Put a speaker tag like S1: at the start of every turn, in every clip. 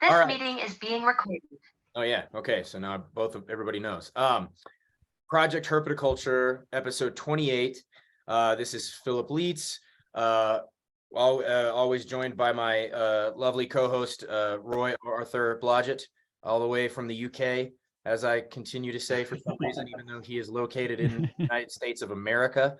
S1: This right. Meeting is being recorded.
S2: Oh yeah. Okay. So now everybody knows. Project Herpetoculture, episode 28. This is Philip Leitz. Always joined by my lovely co-host Roy Arthur Blodgett, all the way from the UK, as I continue to say for some reason, even though he is located in the United States of America.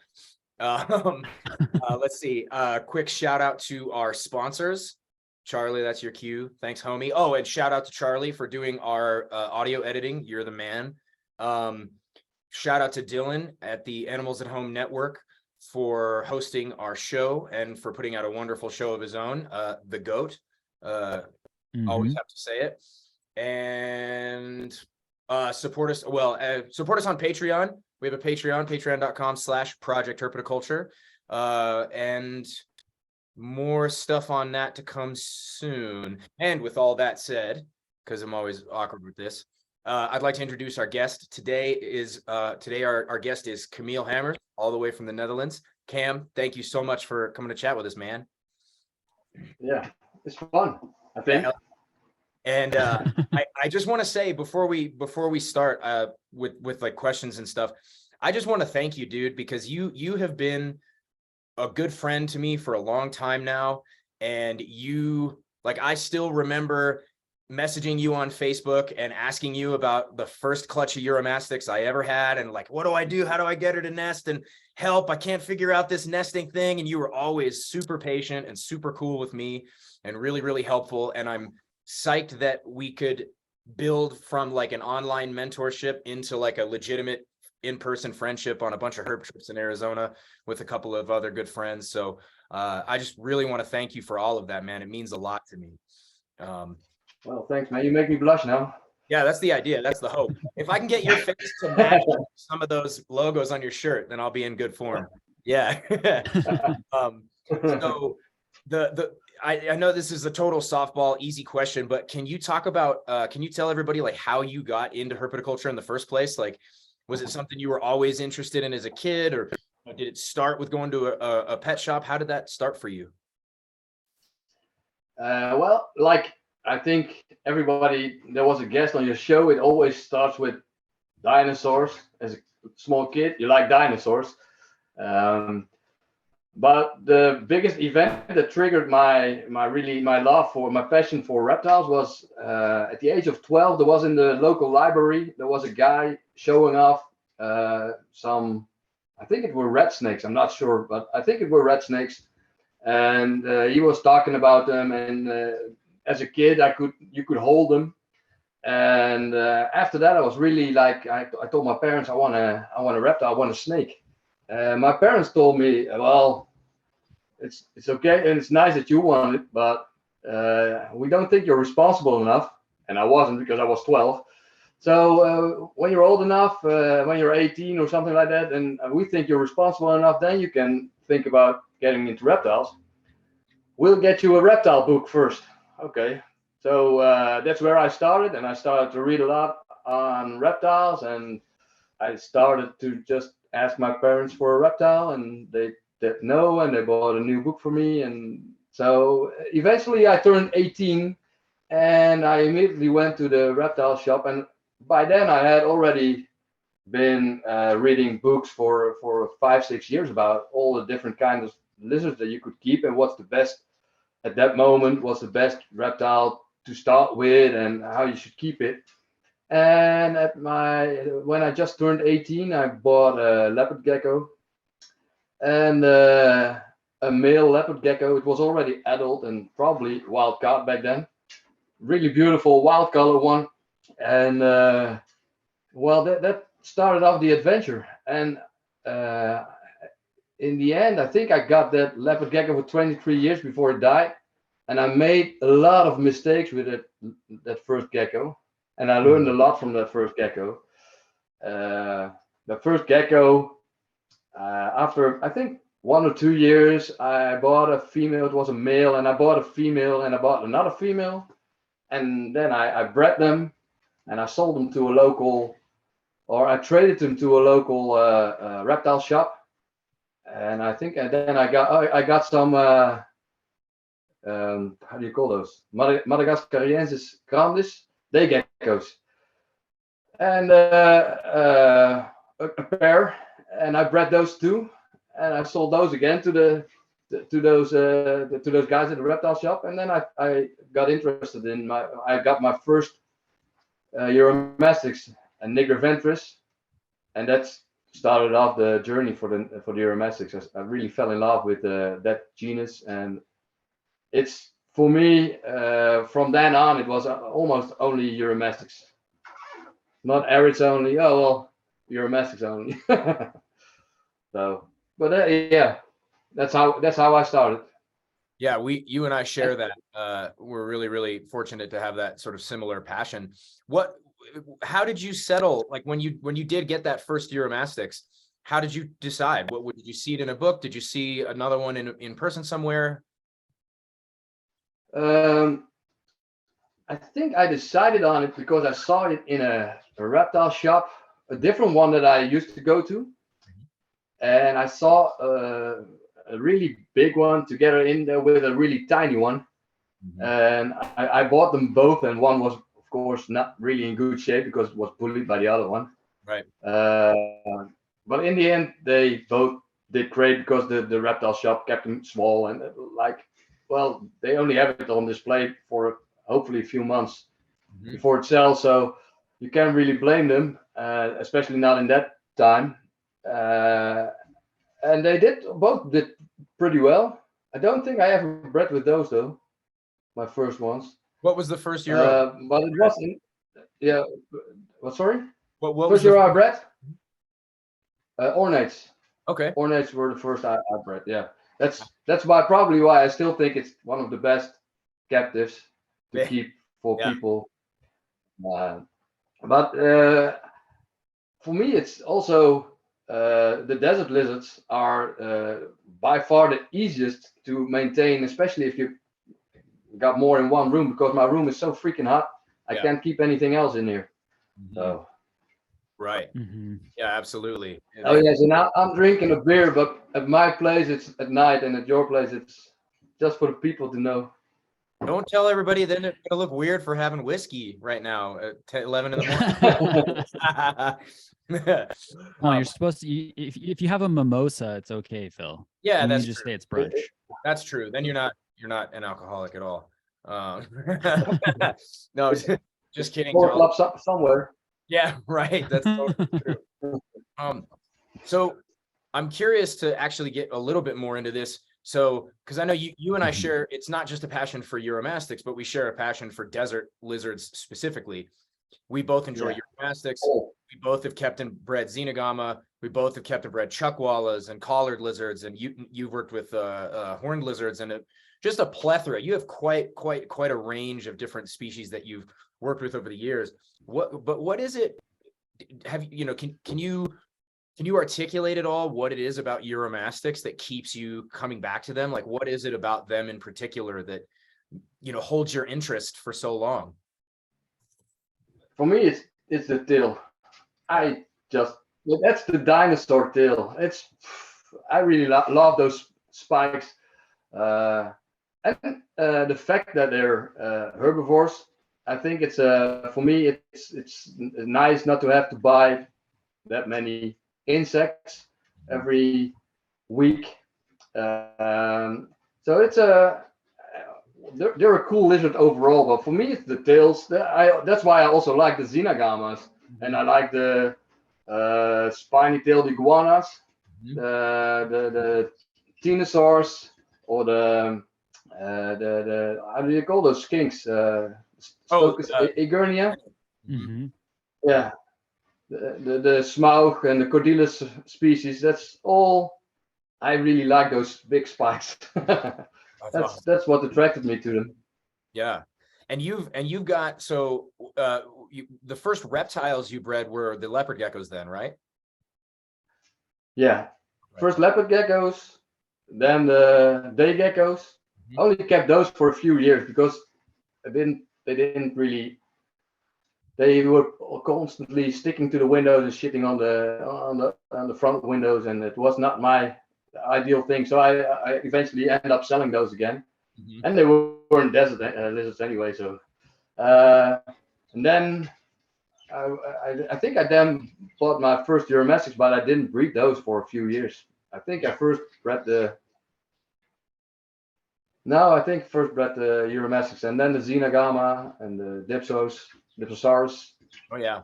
S2: Let's see. Quick shout out to our sponsors. Charlie, that's your cue. Thanks, homie. Oh, and shout out to Charlie for doing our audio editing. You're the man. Shout out to Dylan at the Animals at Home Network for hosting our show and for putting out a wonderful show of his own, The Goat. Always have to say it. And support us on Patreon. We have a Patreon, patreon.com/Project Herpetoculture. And more stuff on that to come soon. And with all that said, because I'm always awkward with this, I'd like to introduce our guest. Today our guest is Kamiel Hammer, all the way from the Netherlands. Cam, thank you so much for coming to chat with us, man.
S3: Yeah, it's fun, I think.
S2: And I just want to say before we start with like questions and stuff, I just want to thank you, dude, because you have been a good friend to me for a long time now. And I still remember messaging you on Facebook and asking you about the first clutch of Uromastyx I ever had. And like, what do I do? How do I get her to nest? And help, I can't figure out this nesting thing. And you were always super patient and super cool with me and really, really helpful. And I'm psyched that we could build from like an online mentorship into like a legitimate in-person friendship on a bunch of herp trips in Arizona with a couple of other good friends. So I just really want to thank you for all of that, man. It means a lot to me.
S3: Well, thanks, man. You make me blush now.
S2: Yeah, that's the idea. That's the hope. If I can get your face to match some of those logos on your shirt, then I'll be in good form. Yeah. So I know this is a total softball, easy question, but can you talk about, can you tell everybody like how you got into herpetoculture in the first place? Like, was it something you were always interested in as a kid, or did it start with going to a pet shop? How did that start for you?
S3: Well, like I think everybody that was a guest on your show, it always starts with dinosaurs. As a small kid, you like dinosaurs. But the biggest event that triggered my passion for reptiles was at the age of 12. There was in the local library, there was a guy showing off some, I think it were red snakes. I'm not sure, but I think it were red snakes. And he was talking about them. And as a kid, you could hold them. And after that, I was really like, I told my parents, I want a reptile, I want a snake. My parents told me, well, it's okay and it's nice that you want it, but we don't think you're responsible enough. And I wasn't, because I was 12. So when you're old enough, when you're 18 or something like that, and we think you're responsible enough, then you can think about getting into reptiles. We'll get you a reptile book first. Okay. So that's where I started, and I started to read a lot on reptiles, and I started to just ask my parents for a reptile, and they did no, and they bought a new book for me. And so eventually I turned 18, and I immediately went to the reptile shop, and by then I had already been reading books for 5-6 years about all the different kinds of lizards that you could keep, and what's the best at that moment, what's the best reptile to start with, and how you should keep it. And when I just turned 18, I bought a leopard gecko, and a male leopard gecko. It was already adult and probably wild caught back then. Really beautiful wild color one. And well, that started off the adventure. And in the end, I think I got that leopard gecko for 23 years before it died. And I made a lot of mistakes with that first gecko. And I learned a lot from that first gecko. The first gecko, after I think 1 or 2 years, I bought a female. It was a male, and I bought a female, and I bought another female. And then I bred them, and I sold them to a local, or I traded them to a local reptile shop. And I think, and then I got some how do you call those? Madagascariensis grandis, day geckos, and a pair, and I bred those two, and I sold those again to those guys at the reptile shop, and then I got interested in I got my first Euromastics and Nigriventris, and that's started off the journey for the Euromastics. I really fell in love with that genus, and it's for me from then on it was almost only Euromastics, not Arids only. Oh well, Euromastics only. So, but yeah, that's how I started.
S2: Yeah, you and I share that. We're really, really fortunate to have that sort of similar passion. How did you settle? Like when you did get that first Euromastics, how did you decide? Did you see it in a book? Did you see another one in person somewhere?
S3: I think I decided on it because I saw it in a reptile shop, a different one that I used to go to, and I saw a really big one together in there with a really tiny one, and I bought them both, and one was of course not really in good shape because it was bullied by the other one.
S2: Right.
S3: But in the end, they both did great because the reptile shop kept them small and well, they only have it on display for hopefully a few months before it sells, so you can't really blame them, especially not in that time. And they both did pretty well. I don't think I ever bred with those though, my first ones.
S2: What was the first Euro?
S3: But it wasn't. Yeah. What? Sorry.
S2: What
S3: First
S2: was
S3: Euro I bred? Ornates.
S2: Okay.
S3: Ornates were the first I bred. Yeah. That's probably why I still think it's one of the best captives to keep for people. But for me, it's also the desert lizards are by far the easiest to maintain, especially if you got more in one room, because my room is so freaking hot. I can't keep anything else in here. So.
S2: Right. Yeah, absolutely.
S3: Oh yes, and now I'm drinking a beer, but at my place it's at night, and at your place it's just for the people to know.
S2: Don't tell everybody, then they're gonna look weird for having whiskey right now at 11 in the morning.
S4: Oh, you're supposed to. If you have a mimosa, it's okay, Phil.
S2: Yeah,
S4: you
S2: that's
S4: just
S2: true.
S4: say it's brunch.
S2: That's true. Then you're not an alcoholic at all. No, just kidding.
S3: Club somewhere.
S2: Yeah, right. That's totally true. So I'm curious to actually get a little bit more into this. So, because I know you and I share, it's not just a passion for Euromastics, but we share a passion for desert lizards specifically. We both enjoy Euromastics. We both have kept and bred Xenogama. We both have kept and bred chuckwallas and collared lizards, and you've worked with horned lizards, and just a plethora. You have quite a range of different species that you've worked with over the years. What is it? Can you articulate at all what it is about Euromastics that keeps you coming back to them? Like, what is it about them in particular that holds your interest for so long?
S3: For me, it's the tail. That's the dinosaur tail. I really love those spikes, and the fact that they're herbivores. I think it's for me it's nice not to have to buy that many insects every week. So it's they're a cool lizard overall, but for me it's the tails. That's why I also like the Xenogamas, and I like the spiny-tailed iguanas, the Tenosaurs, or the how do you call those skinks? Egernia. Yeah, the Smaug and the Cordylis species. That's all. I really like those big spikes. That's what attracted me to them.
S2: Yeah, and you've got the first reptiles you bred were the leopard geckos, then, right?
S3: Yeah, first leopard geckos, then the day geckos. Only kept those for a few years because they were constantly sticking to the windows and shitting on the front windows, and it was not my ideal thing. So I eventually ended up selling those again.
S2: Mhm.
S3: and they weren't desert lizards anyway. So, and then I think I then bought my first Euromestics, but I didn't breed those for a few years. I think I first bred the. No, I think first bred the Euromestics, and then the Xenagama and the Dipsosaurus.
S2: Oh yeah.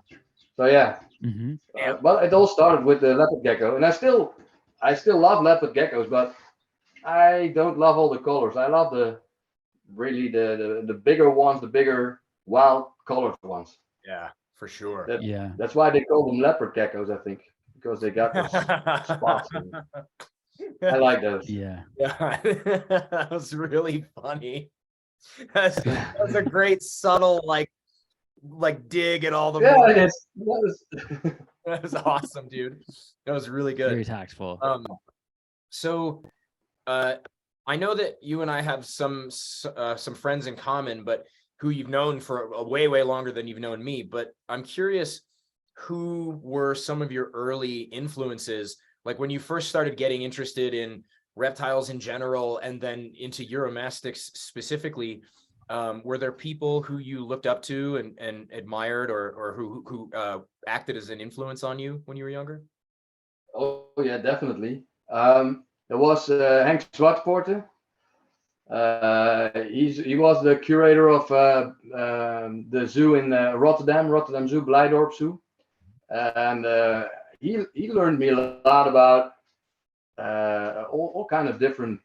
S3: So yeah,
S4: Mm-hmm.
S2: Yeah.
S3: but it all started with the leopard gecko, and I still love leopard geckos, but I don't love all the colors. I love the bigger ones, the bigger wild colored ones.
S2: Yeah, for sure.
S4: Yeah.
S3: That's why they call them leopard geckos, I think, because they got those spots. I like those.
S4: Yeah.
S2: Yeah, that was really funny. That's a great subtle like dig at all the
S3: Yeah,
S2: more.
S3: it is. That was-
S2: That was awesome, dude. That was really
S4: Very
S2: good.
S4: tactful.
S2: So I know that you and I have some friends in common, but who you've known for a way longer than you've known me. But I'm curious, who were some of your early influences? Like when you first started getting interested in reptiles in general, and then into Euromastics specifically, were there people who you looked up to and admired, or who acted as an influence on you when you were younger?
S3: Oh yeah, definitely. There was Henk Zwartpoorten. He was the curator of the zoo in Rotterdam Zoo, Blijdorp Zoo, and he learned me a lot about all kind of different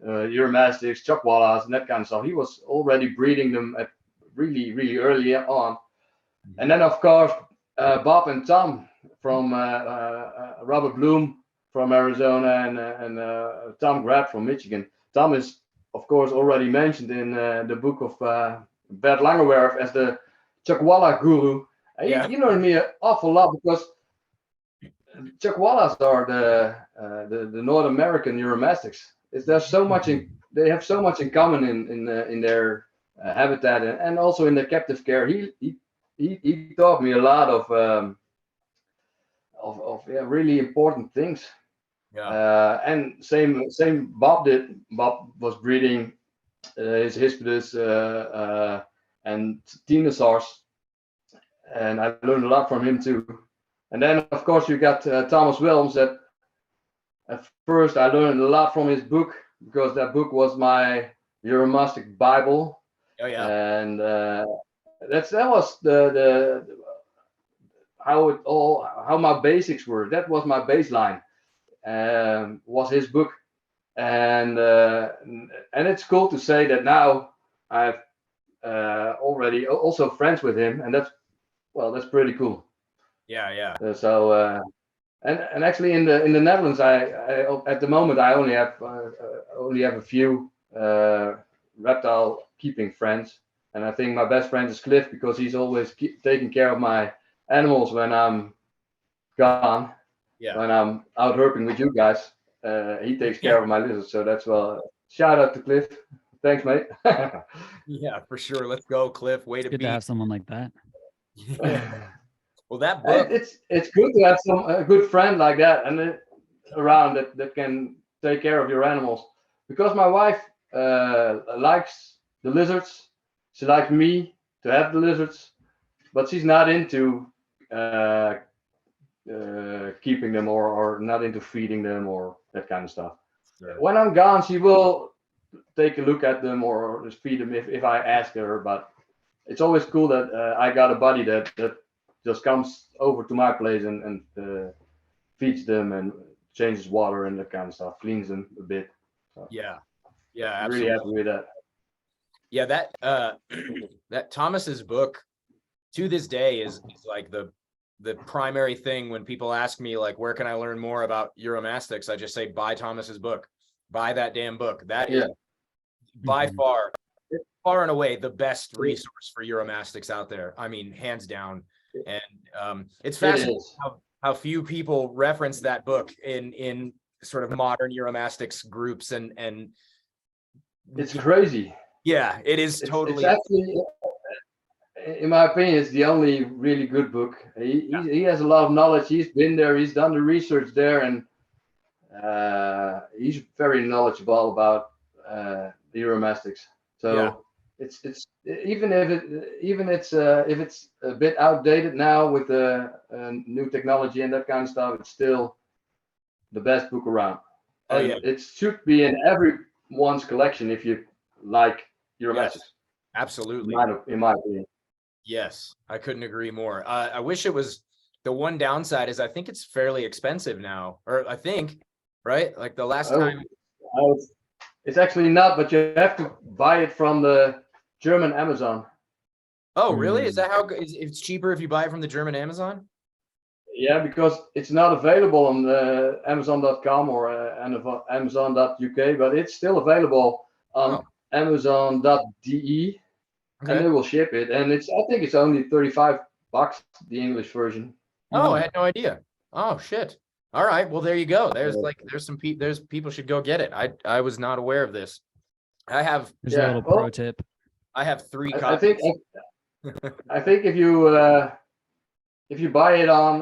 S3: Euromastics, Chocwalas, and that kind of stuff. He was already breeding them at really early on, and then of course Bob and Tom from Robert Bloom from Arizona and Tom Grab from Michigan. Tom is of course already mentioned in the book of Bert Langewerf as the Chokwala guru.
S2: Yeah.
S3: He learned me an awful lot because Chokwalas are the North American Euromastics. There's so much they have so much in common in their habitat and also in their captive care. He taught me a lot of really important things.
S2: Yeah.
S3: And same Bob did. Bob was breeding his Hispidus and Tenosaurs, and I learned a lot from him too. And then of course you got Thomas Wilms. That at first I learned a lot from his book because that book was my Euromastic Bible.
S2: Oh yeah.
S3: And that was the how my basics were. That was my baseline. Was his book, and it's cool to say that now I've already also friends with him, and that's pretty cool.
S2: Yeah.
S3: And actually in the Netherlands, I at the moment I only have a few reptile keeping friends, and I think my best friend is Cliff because he's always taking care of my animals when I'm gone.
S2: Yeah.
S3: When I'm out herping with you guys, he takes care of my lizards. So that's shout out to Cliff. Thanks, mate.
S2: Yeah, for sure. Let's go, Cliff. Way to
S4: Good
S2: be.
S4: to have someone like that.
S2: Well, that book.
S3: It's good to have a good friend like that and around that can take care of your animals. Because my wife likes the lizards. She likes me to have the lizards, but she's not into keeping them or not into feeding them or that kind of stuff.
S2: Sure.
S3: When I'm gone, she will take a look at them or just feed them if I ask her. But it's always cool that I got a buddy that just comes over to my place and feeds them and changes water and that kind of stuff, cleans them a bit. So
S2: Yeah,
S3: I'm
S2: absolutely.
S3: really happy with that.
S2: Yeah, that that Thomas's book to this day is like the primary thing when people ask me like where can I learn more about Euromastics, I just say buy Thomas's book, buy that damn book. That is by far and away the best resource for Euromastics out there. I mean, hands down. And it's fascinating how few people reference that book in sort of modern Euromastics groups and
S3: it's crazy.
S2: Yeah, it is totally.
S3: It's actually, in my opinion, it's the only really good book. He has a lot of knowledge. He's been there. He's done the research there, and he's very knowledgeable about Euromastics. So
S2: Yeah.
S3: it's even if it's a bit outdated now with the new technology and that kind of stuff, it's still the best book around.
S2: Oh,
S3: And
S2: yeah.
S3: it should be in everyone's collection if you like Euromastics.
S2: Yes, absolutely.
S3: In my opinion.
S2: Yes, I couldn't agree more. I wish it was. The one downside is I think it's fairly expensive now, or I think, right? Like the last time.
S3: Oh, it's actually not, but you have to buy it from the German Amazon.
S2: Oh, really? Is that how it's cheaper if you buy it from the German Amazon?
S3: Yeah, because it's not available on Amazon.com or Amazon.uk, but it's still available on Amazon.de, and
S2: Okay.
S3: they will ship it. And I think it's only $35, the English version.
S2: Oh, I had no idea. Oh, shit. All right. Well, there you go. There's people should go get it. I was not aware of this. I have.
S4: There's a little pro tip.
S2: I have 3
S3: I
S2: copies.
S3: think if you buy it on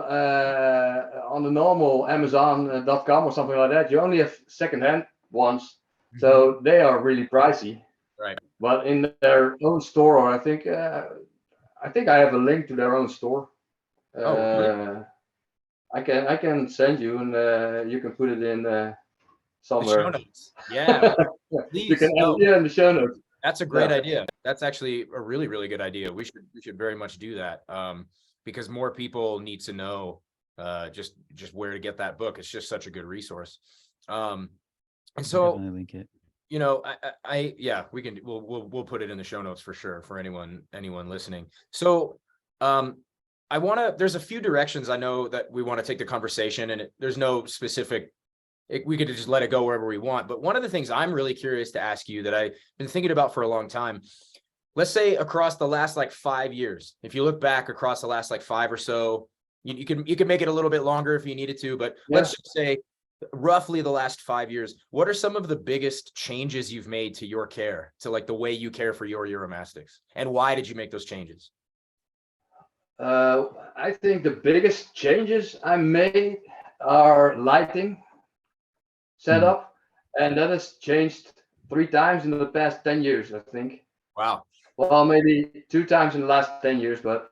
S3: the normal Amazon.com or something like that, you only have secondhand ones, so they are really pricey.
S2: Right.
S3: But in their own store, I think I have a link to their own store.
S2: Really?
S3: I can send you, and you can put it in somewhere.
S2: The show notes. Yeah. Please.
S3: You can add it in the show notes.
S2: That's a great idea. That's actually a really, really good idea. We should very much do that. Because more people need to know just where to get that book. It's just such a good resource. And so
S4: Link it.
S2: you know, we'll put it in the show notes for sure for anyone listening. So there's a few directions I know that we want to take the conversation, and there's no specific, we could just let it go wherever we want. But one of the things I'm really curious to ask you that I've been thinking about for a long time, let's say across the last 5 years, if you look back across the last 5 or so, you can make it a little bit longer if you needed to, but let's just say roughly the last 5 years, what are some of the biggest changes you've made to your care, to the way you care for your Euromastics, and why did you make those changes?
S3: I think the biggest changes I made are lighting setup, and that has changed 3 times in the past 10 years, I think.
S2: Wow.
S3: Well, maybe 2 times in the last 10 years, but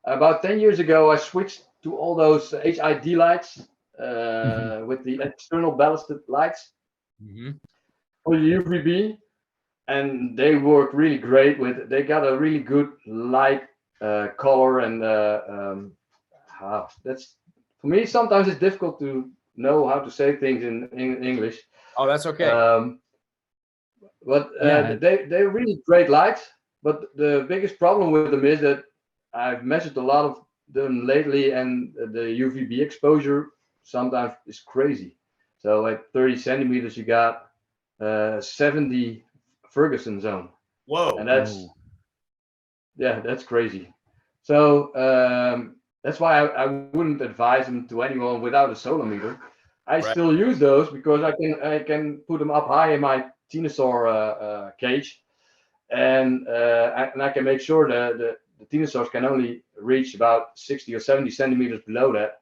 S3: about 10 years ago, I switched to all those HID lights with the external ballasted lights for the UVB, and they work really great they got a really good light color, and that's, for me, sometimes it's difficult to know how to say things in English.
S2: Oh, that's okay.
S3: But they're really great lights. But the biggest problem with them is that I've measured a lot of them lately, and the UVB exposure sometimes is crazy. So at 30 centimeters, you got 70 Ferguson zone.
S2: Whoa.
S3: And that's crazy. So that's why I wouldn't advise them to anyone without a solar meter. I still use those because I can put them up high in my Tinosaur cage, and I can make sure that the Tinosaurs can only reach about 60 or 70 centimeters below that.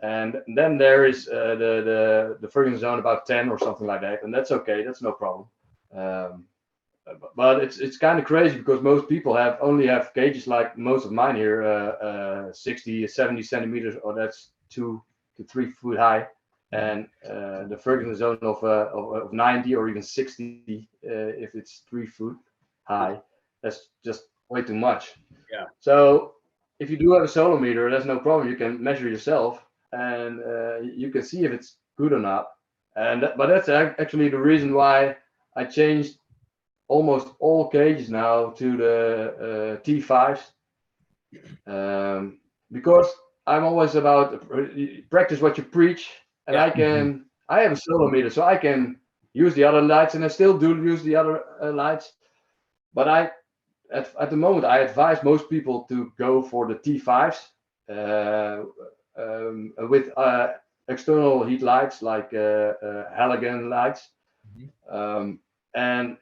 S3: And then there is the Ferguson zone about 10 or something like that, and that's okay. That's no problem. But it's kind of crazy because most people only have cages like most of mine here, 60, 70 centimeters, or that's 2 to 3 foot high. And the Ferguson zone of 90 or even 60, if it's 3 foot high, that's just way too much.
S2: Yeah.
S3: So if you do have a solar meter, that's no problem. You can measure yourself, and you can see if it's good or not. But that's actually the reason why I changed almost all cages now to the T5s, because I'm always about practice what you preach. And I have a solar meter, so I can use the other lights, and I still do use the other lights. But at the moment, I advise most people to go for the T5s with external heat lights like halogen lights. And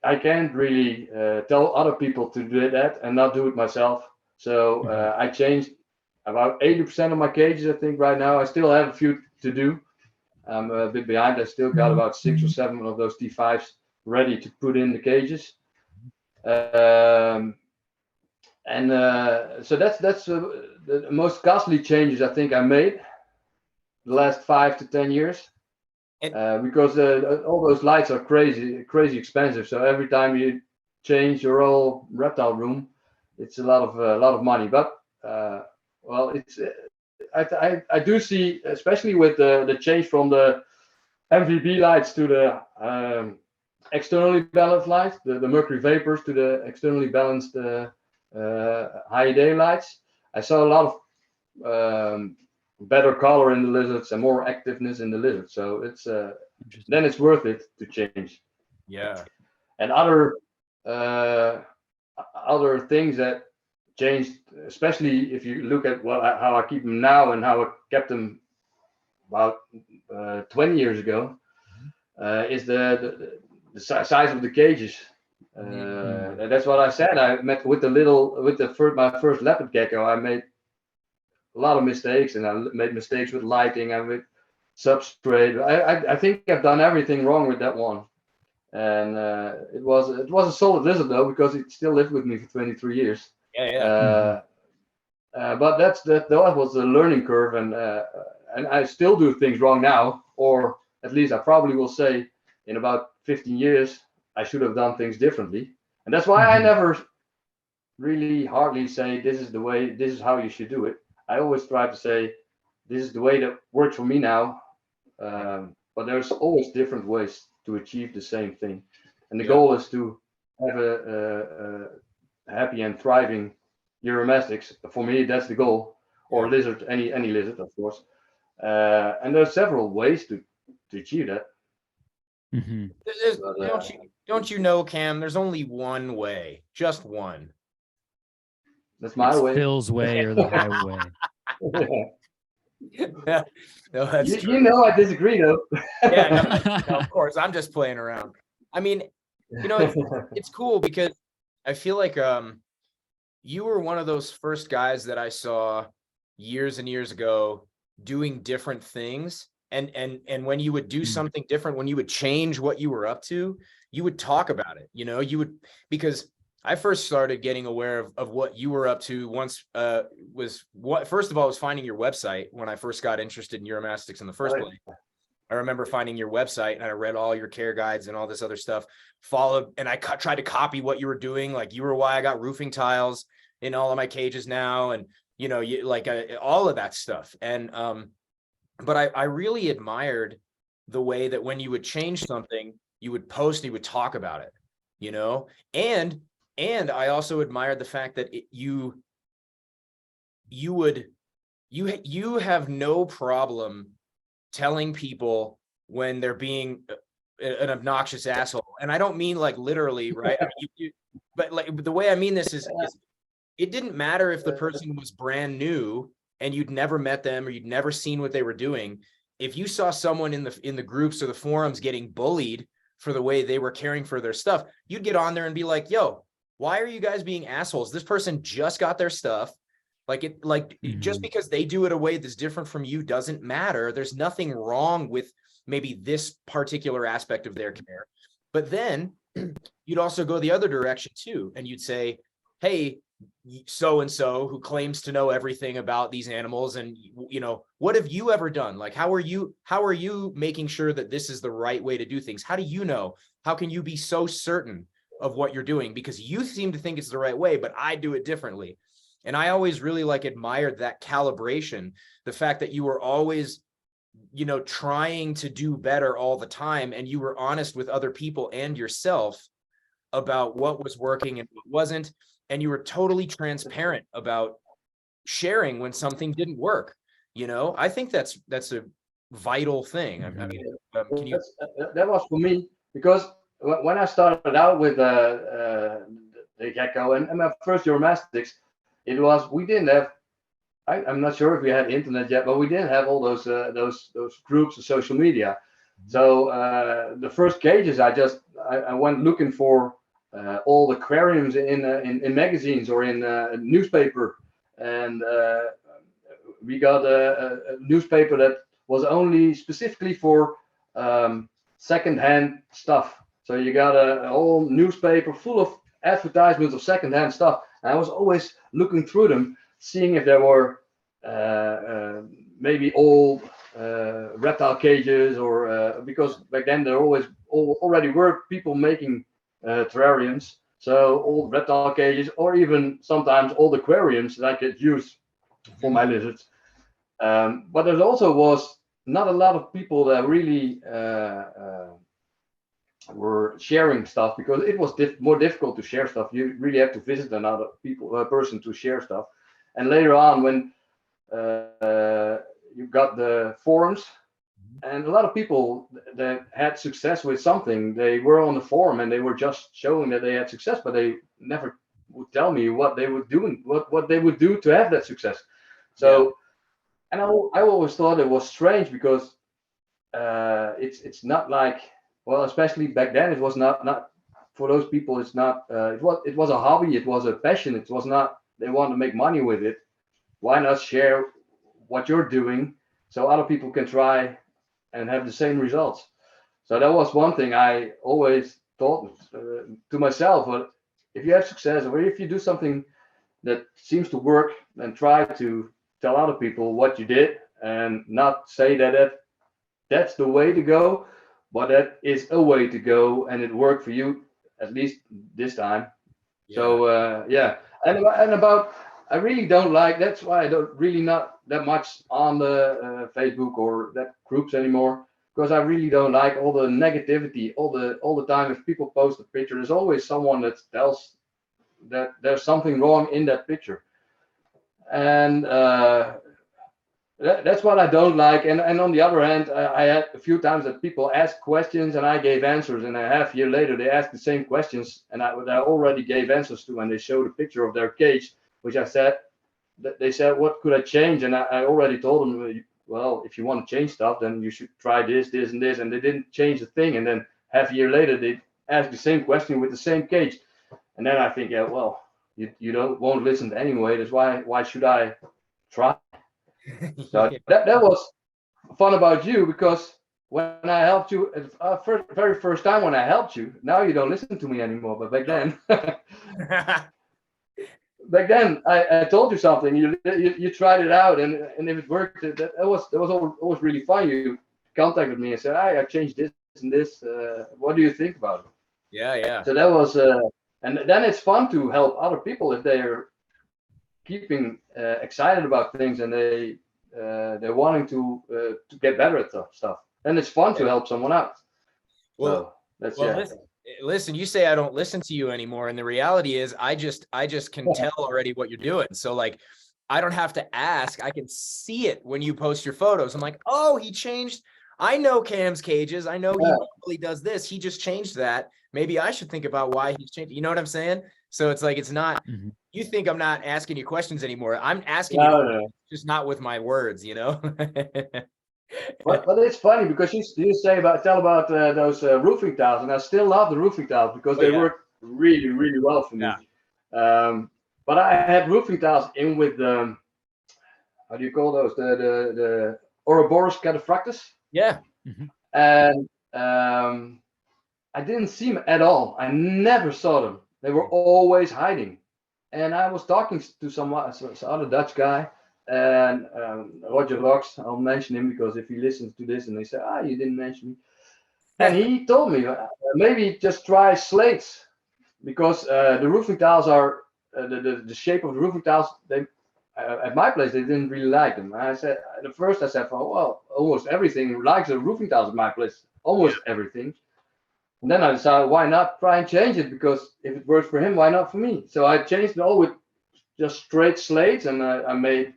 S3: I can't really tell other people to do that and not do it myself. So I changed about 80% of my cages, I think, right now. I still have a few to do. I'm a bit behind. I still got about 6 or 7 of those T5s ready to put in the cages. So that's the most costly changes I think I made the last 5 to 10 years. Because all those lights are crazy expensive. So every time you change your whole reptile room, it's a lot of money. But well, it's I do see, especially with the change from the MVB lights to the externally balanced lights, the mercury vapors to the externally balanced high day lights. I saw a lot of better color in the lizards and more activeness in the lizards. So it's then it's worth it to change.
S2: Yeah.
S3: And other things that changed, especially if you look at how I keep them now and how I kept them about 20 years ago, is the size of the cages. That's what I said. I met with my first leopard gecko. I made a lot of mistakes, and I made mistakes with lighting and with substrate. I think I've done everything wrong with that one, and it was a solid lizard though, because it still lived with me for 23 years.
S2: Yeah.
S3: But that was a learning curve, and I still do things wrong now, or at least I probably will say in about 15 years I should have done things differently, and that's why I never really hardly say this is how you should do it. I always try to say this is the way that works for me now, but there's always different ways to achieve the same thing, and the goal is to have a happy and thriving Euromastics. For me, that's the goal, or lizard, any lizard, of course. And there's several ways to achieve that.
S2: Don't you know, Cam? There's only one way, just one.
S3: That's my way.
S4: Phil's way or the highway.
S2: Yeah, no, that's true.
S3: You know, I disagree though.
S2: Yeah, no, of course. I'm just playing around. I mean, it's cool because I feel like you were one of those first guys that I saw years and years ago doing different things. And when you would do something different, when you would change what you were up to, you would talk about it. You would, because I first started getting aware of what you were up to once first of all, was finding your website when I first got interested in Euromastics in the first place. I remember finding your website and I read all your care guides and all this other stuff, followed, and I tried to copy what you were doing. Like, you were why I got roofing tiles in all of my cages now. And, all of that stuff. And, but I really admired the way that when you would change something, you would post, you would talk about it, and I also admired the fact that you have no problem telling people when they're being an obnoxious asshole. And I don't mean like literally, right? I mean, but like the way I mean this is it didn't matter if the person was brand new and you'd never met them or you'd never seen what they were doing. If you saw someone in the groups or the forums getting bullied for the way they were caring for their stuff, you'd get on there and be like, yo, why are you guys being assholes? This person just got their stuff. Just because they do it a way that's different from you doesn't matter. There's nothing wrong with maybe this particular aspect of their care. But then you'd also go the other direction too. And you'd say, hey, so-and-so who claims to know everything about these animals, and what have you ever done? Like, how are you making sure that this is the right way to do things? How do you know? How can you be so certain of what you're doing? Because you seem to think it's the right way, but I do it differently. And I always really admired that calibration, the fact that you were always, trying to do better all the time. And you were honest with other people and yourself about what was working and what wasn't. And you were totally transparent about sharing when something didn't work. I think that's a vital thing. I mean,
S3: that was for me, because when I started out with the gecko and my first Euromastics, we didn't have. I'm not sure if we had internet yet, but we didn't have all those groups and social media. So the first cages, I went looking for all the aquariums in magazines or in newspaper, and we got a newspaper that was only specifically for second-hand stuff. So you got a whole newspaper full of advertisements of secondhand stuff. And I was always looking through them, seeing if there were maybe old reptile cages, or because back then there already were people making terrariums. So old reptile cages, or even sometimes old aquariums that I could use for my lizards. But there also was not a lot of people that really were sharing stuff, because it was more difficult to share stuff. You really have to visit another person to share stuff. And later on, when you got the forums, and a lot of people that had success with something, they were on the forum and they were just showing that they had success, but they never would tell me what they would do, what they would do to have that success. So, and I always thought it was strange, because it's not like, well, especially back then, it was not for those people. It's not. It was a hobby. It was a passion. It was not. They want to make money with it. Why not share what you're doing so other people can try and have the same results? So that was one thing I always thought to myself. But if you have success, or if you do something that seems to work, then try to tell other people what you did, and not say that that's the way to go, but that is a way to go, and it worked for you, at least this time. So and about, I really don't like, that's why I don't really not that much on the Facebook or that groups anymore, because I really don't like all the negativity all the time. If people post a picture, there's always someone that tells that there's something wrong in that picture, and that's what I don't like. And on the other hand, I had a few times that people asked questions and I gave answers, and a half year later they asked the same questions and I already gave answers to, and they showed a picture of their cage, which I said, they said, what could I change? And I already told them, well, if you want to change stuff, then you should try this, this, and this. And they didn't change a thing. And then half a year later, they asked the same question with the same cage. And then I think, yeah, well, you won't listen anyway. That's why should I try? So that was fun about you, because when I helped you, very first time when I helped you, now you don't listen to me anymore. But back then, I told you something, you tried it out, and if it worked, that was always really fun. You contacted me and said, I changed this and this. What do you think about it?
S2: Yeah.
S3: So that was, and then it's fun to help other people if they're keeping excited about things and they're wanting to get better at stuff. Then it's fun to help someone out.
S2: Well,
S3: that's
S2: listen, you say I don't listen to you anymore, and the reality is I just can tell already what you're doing. So like, I don't have to ask, I can see it when you post your photos. I'm like, oh, he changed. I know Cam's cages. I know he normally does this. He just changed that. Maybe I should think about why he's changed. You know what I'm saying? So it's like, it's not, you think I'm not asking you questions anymore. I'm asking you, just not with my words, you know?
S3: But it's funny, because you tell about those roofing tiles, and I still love the roofing tiles because they work really, really well for me. But I had roofing tiles in with how do you call those? The Ouroboros cataphractus.
S2: Yeah.
S3: And I didn't see them at all. I never saw them. They were always hiding. And I was talking to some other Dutch guy, and Roger Rocks, I'll mention him because if he listens to this and they say, you didn't mention me. And he told me, maybe just try slates, because the roofing tiles are, the shape of the roofing tiles, at my place, they didn't really like them. I said, at first I said, well, almost everything likes the roofing tiles at my place, almost everything. And then I decided, why not try and change it? Because if it works for him, why not for me? So I changed it all with just straight slates, and I made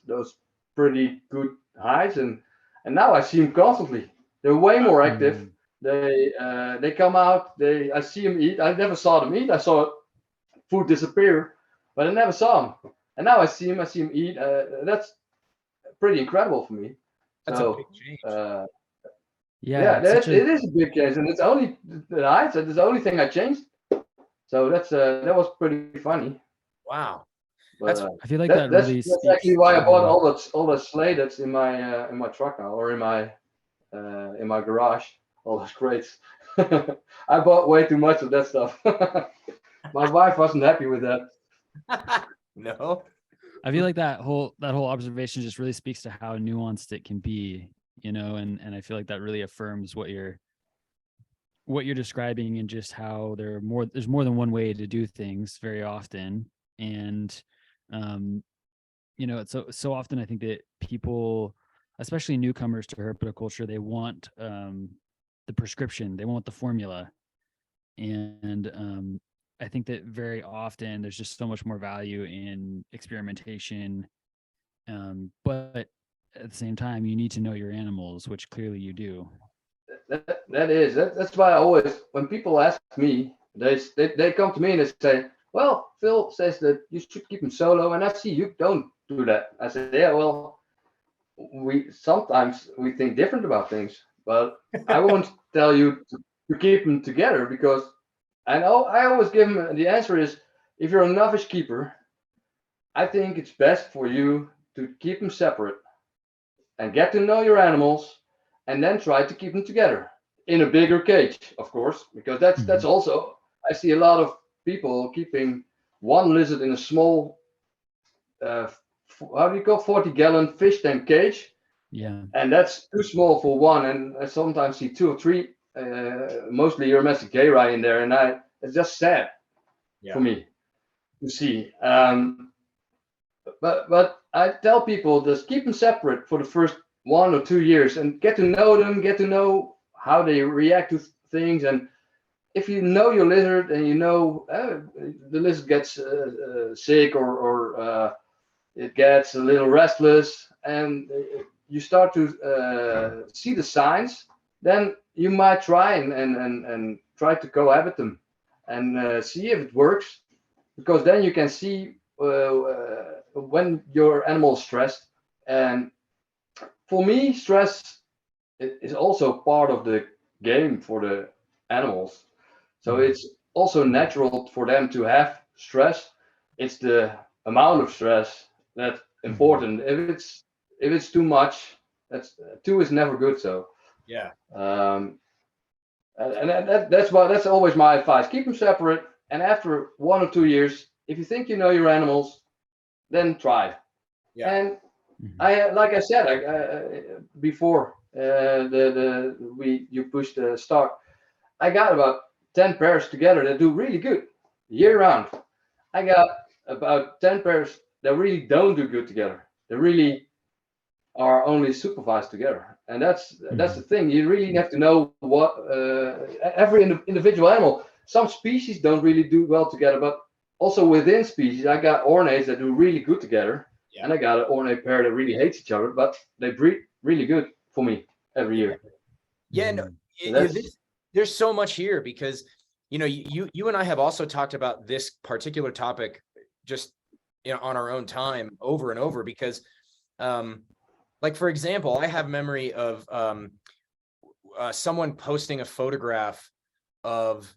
S3: those pretty good hides, and now I see them constantly. They're way more active. They come out. I see them eat. I never saw them eat. I saw food disappear, but I never saw them. And now I see them eat. That's pretty incredible for me.
S2: That's a big change.
S3: Yeah, it is a big change, and it's only the height. That's the only thing I changed. So that was pretty funny.
S2: Wow.
S3: But,
S4: I feel like
S3: that's actually why I bought all that slate that's in my truck now, or in my garage. All those crates. I bought way too much of that stuff. My wife wasn't happy with that.
S2: No.
S4: I feel like that whole observation just really speaks to how nuanced it can be, you know, and I feel like that really affirms what you're describing, and just how there's more than one way to do things very often. And you know, it's so often I think that people, especially newcomers to herpetoculture, they want the prescription, they want the formula. And I think that very often there's just so much more value in experimentation. But at the same time, you need to know your animals, which clearly you do.
S3: That's why I always, when people ask me, they come to me and they say, well, Phil says that you should keep them solo, and I see you don't do that. I said, yeah, well, we sometimes we think different about things, but I won't tell you to keep them together, because I always give them the answer is, if you're a novice keeper, I think it's best for you to keep them separate and get to know your animals, and then try to keep them together in a bigger cage, of course, because that's also, I see a lot of people keeping one lizard in a small, how do you call 40-gallon fish tank cage,
S4: Yeah.
S3: and that's too small for one. And I sometimes see 2 or 3, mostly Hermetic gayri in there, and it's just sad for me to see. But I tell people, just keep them separate for the first 1 or 2 years and get to know them, get to know how they react to things. And if you know your lizard, and you know the lizard gets sick, or it gets a little restless, and you start to see the signs, then you might try and try to cohabit them and see if it works, because then you can see when your animal is stressed. And for me, stress is also part of the game for the animals. So it's also natural for them to have stress. It's the amount of stress that's important. If it's too much, that's 2 is never good. So
S2: Yeah.
S3: That's always my advice. Keep them separate, and after 1 or 2 years, if you think you know your animals, then try.
S2: Yeah.
S3: And like I said, before you pushed the start, I got about 10 pairs together that do really good year round. I got about 10 pairs that really don't do good together. They really are only supervised together, and that's the thing. You really have to know what every individual animal. Some species don't really do well together, but also within species, I got ornates that do really good together, and I got an ornate pair that really hates each other, but they breed really good for me every year.
S2: Yeah, no, there's so much here, because you know, you and I have also talked about this particular topic just, you know, on our own time over and over, because like, for example, I have memory of someone posting a photograph of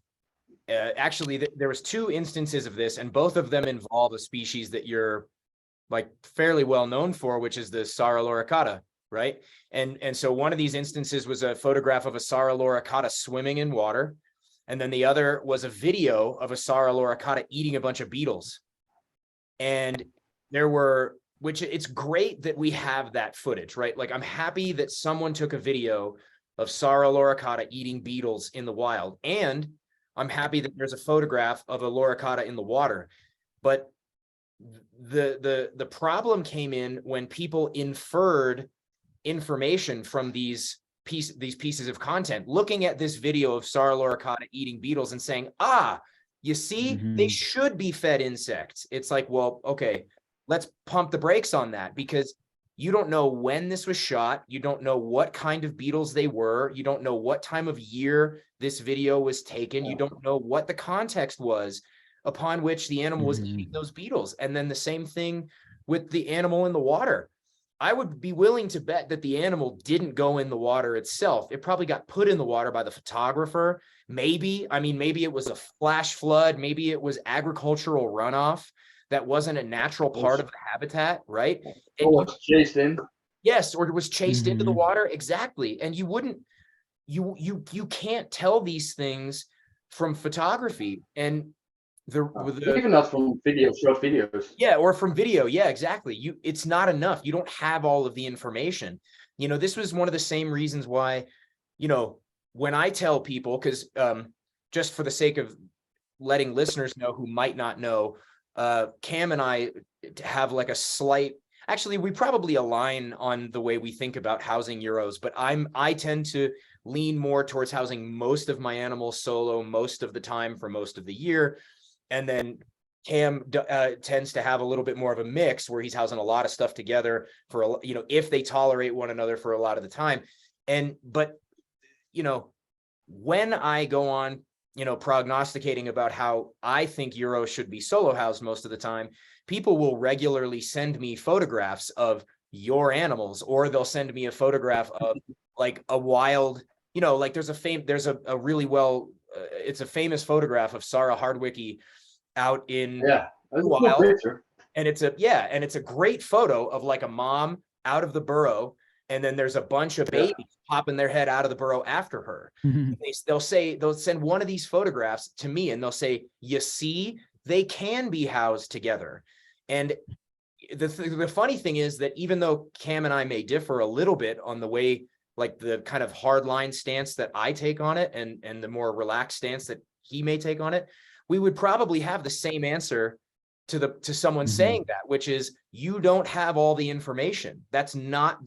S2: actually there was 2 instances of this, and both of them involve a species that you're like fairly well known for, which is the Sara loricata, right? And so one of these instances was a photograph of a Sara loricata swimming in water, and then the other was a video of a Sara loricata eating a bunch of beetles. And which it's great that we have that footage, right? Like, I'm happy that someone took a video of Sara loricata eating beetles in the wild, and I'm happy that there's a photograph of a loricata in the water. But the problem came in when people inferred information from these pieces of content, looking at this video of Sara loricata eating beetles and saying, you see, they should be fed insects. It's like, well, okay, let's pump the brakes on that, because you don't know when this was shot. You don't know what kind of beetles they were. You don't know what time of year this video was taken. You don't know what the context was upon which the animal was eating those beetles. And then the same thing with the animal in the water. I would be willing to bet that the animal didn't go in the water itself. It probably got put in the water by the photographer. Maybe it was a flash flood. Maybe it was agricultural runoff that wasn't a natural part of the habitat, right?
S3: Or was chased in.
S2: Yes, or it was chased into the water. Exactly. And you wouldn't you can't tell these things from photography, and
S3: even not from videos, short videos.
S2: yeah, or from video. Yeah, exactly. It's not enough. You don't have all of the information. This was one of the same reasons why, when I tell people, because just for the sake of letting listeners know who might not know, Cam and I have like a slight, actually, we probably align on the way we think about housing Euros, but I tend to lean more towards housing most of my animals solo most of the time for most of the year. And then Cam tends to have a little bit more of a mix where he's housing a lot of stuff together for, if they tolerate one another for a lot of the time. But when I go on, prognosticating about how I think Euro should be solo housed most of the time, people will regularly send me photographs of your animals, or they'll send me a photograph of like a wild, like there's a really well, it's a famous photograph of Sarah Hardwicke out in
S3: that's a cool
S2: wild,
S3: picture.
S2: and it's a great photo of like a mom out of the burrow, and then there's a bunch of babies popping their head out of the burrow after her. They'll send one of these photographs to me, and they'll say, you see, they can be housed together. And the funny thing is that even though Cam and I may differ a little bit on the way, like the kind of hard line stance that I take on it, and the more relaxed stance that he may take on it, we would probably have the same answer to someone saying that, which is, you don't have all the information. That's not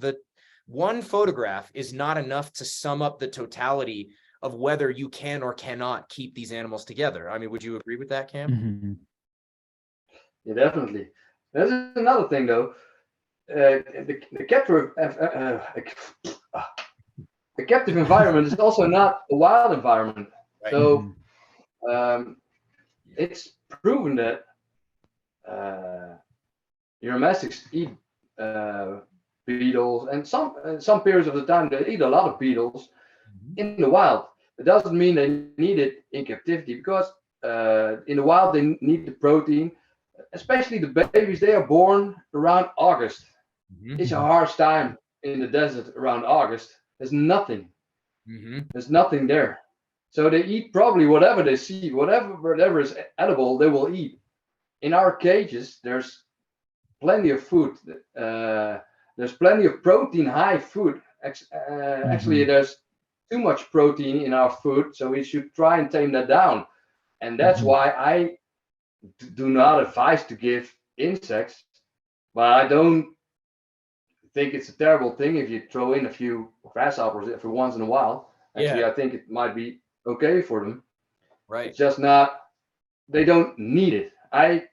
S2: one photograph is not enough to sum up the totality of whether you can or cannot keep these animals together. I mean, would you agree with that, Cam?
S3: Yeah, definitely. There's another thing though. The captive environment is also not a wild environment.
S2: Right.
S3: So it's proven that your domestics eat beetles, and some periods of the time they eat a lot of beetles in the wild. It doesn't mean they need it in captivity, because in the wild they need the protein. Especially the babies, they are born around August. It's a harsh time in the desert around August. There's nothing. There's nothing there. So they eat probably whatever they see, whatever is edible, they will eat. In our cages, there's plenty of food. There's plenty of protein, high food. Actually, there's too much protein in our food, so we should try and tame that down. And that's why I do not advise to give insects, but I don't think it's a terrible thing if you throw in a few grasshoppers every once in a while. Actually, I think it might be okay for them.
S2: Right.
S3: It's just not, they don't need it. I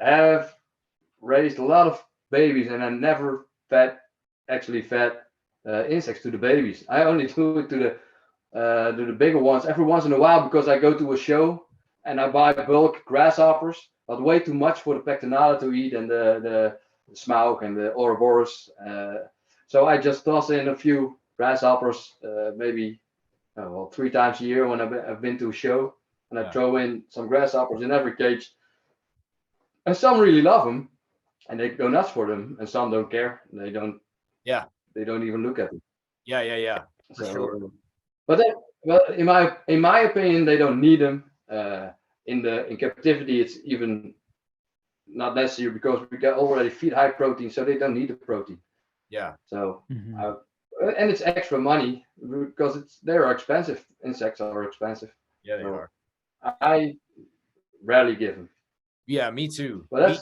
S3: have raised a lot of babies, and I never fed insects to the babies. I only do it to the bigger ones every once in a while, because I go to a show and I buy bulk grasshoppers, but way too much for the pectinata to eat, and the smaug and the ouroboros. So I just toss in a few grasshoppers, maybe 3 times a year when I've been to a show, and I throw in some grasshoppers in every cage. And some really love them, and they go nuts for them, and some don't care. They don't. Yeah. They don't even look at them.
S2: Yeah. For sure.
S3: But in my opinion, they don't need them. In captivity, it's even not necessary, because we can already feed high protein, so they don't need the protein.
S2: Yeah.
S3: So and it's extra money, because they are expensive. Insects are expensive.
S2: Yeah, they are.
S3: I rarely give them.
S2: Yeah, me too.
S3: But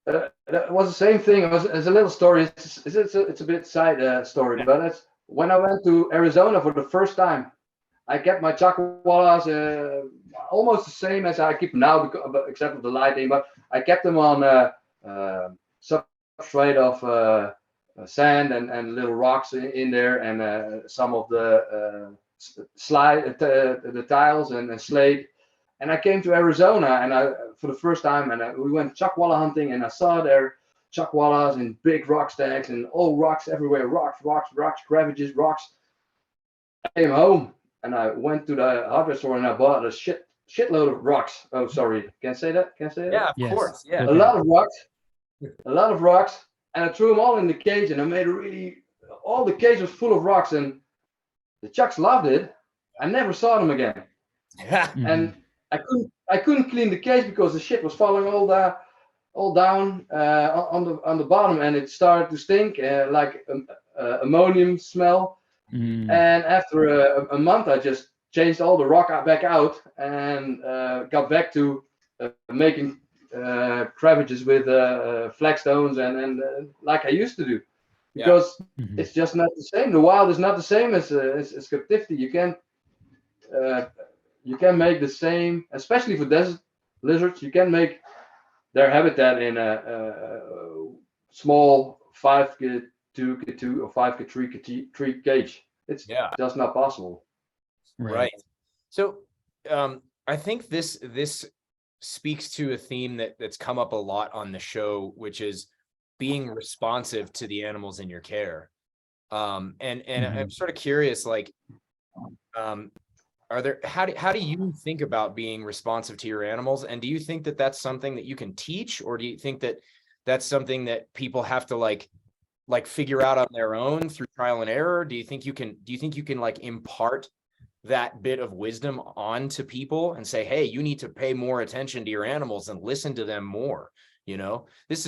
S3: that was the same thing. It's a little story. It's a bit side story, but that's when I went to Arizona for the first time. I kept my chacualas almost the same as I keep now, except for the lighting. But I kept them on substrate of sand and little rocks in there, and some of the the tiles and slate. And I came to Arizona, and for the first time, and we went chacuala hunting, and I saw there chacualas in big rock stacks, and all rocks everywhere, rocks, crevices, rocks. I came home, and I went to the hardware store, and I bought a shitload of rocks. Oh, sorry, can I say that? Can I say that?
S2: Yeah, of course. Yeah.
S3: Okay. A lot of rocks, and I threw them all in the cage, and I made all the cage was full of rocks, and the chucks loved it. I never saw them again.
S4: Mhm.
S3: And I couldn't clean the cage because the shit was falling all down on the bottom, and it started to stink like ammonium smell.
S4: Mhm.
S3: And after a month, I just changed all the rock back out and got back to making cravages with flagstones and like I used to do, because
S4: Mhm.
S3: it's just not the same. The wild is not the same as captivity. You can make the same, especially for desert lizards. You can make their habitat in a small 5K2 or 5K3 cage. It's
S2: Yeah.
S3: just not possible.
S2: Right. So I think this speaks to a theme that's come up a lot on the show, which is being responsive to the animals in your care. And I'm sort of curious, like, are there how do you think about being responsive to your animals? And do you think that that's something that you can teach, or do you think that that's something that people have to like figure out on their own through trial and error? Do you think you can like impart that bit of wisdom on to people and say, hey, you need to pay more attention to your animals and listen to them more? You know, it's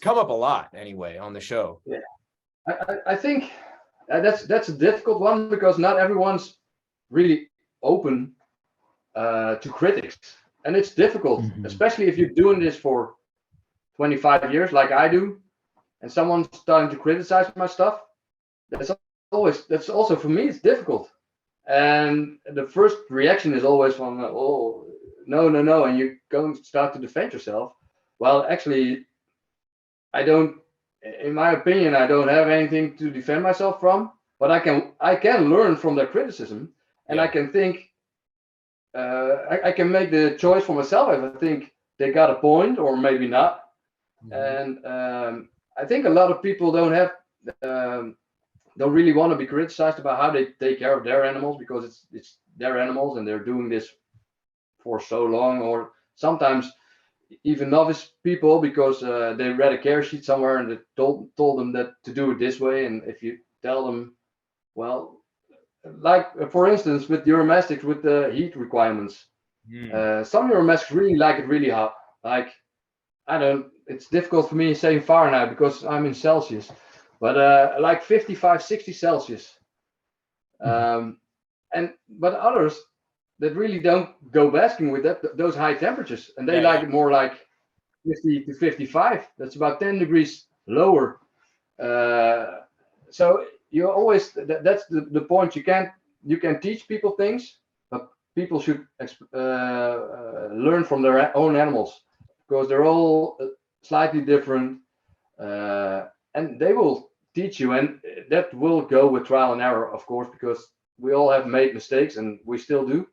S2: come up a lot anyway on the show.
S3: Yeah, I think that's a difficult one, because not everyone's really open to critics, and it's difficult, especially if you're doing this for 25 years like I do, and someone's starting to criticize my stuff. That's also for me, it's difficult. And the first reaction is always from, oh, no, and you go and start to defend yourself. Well, actually, in my opinion, I don't have anything to defend myself from, but I can learn from their criticism, and I can think, I can make the choice for myself if I think they got a point or maybe not. And I think a lot of people don't really want to be criticized about how they take care of their animals, because it's their animals and they're doing this for so long, or sometimes even novice people, because they read a care sheet somewhere and they told them that to do it this way. And if you tell them, well, like for instance with Euromastics, with the heat requirements, some Euromastics really like it really hot. Like, it's difficult for me saying Fahrenheit because I'm in Celsius, but like 55, 60 Celsius. But others that really don't go basking with those high temperatures, and they like it more like 50 to 55. That's about 10 degrees lower. So you always, that's the point. You can teach people things, but people should learn from their own animals, because they're all slightly different, and they will teach you, and that will go with trial and error, of course, because we all have made mistakes and we still do.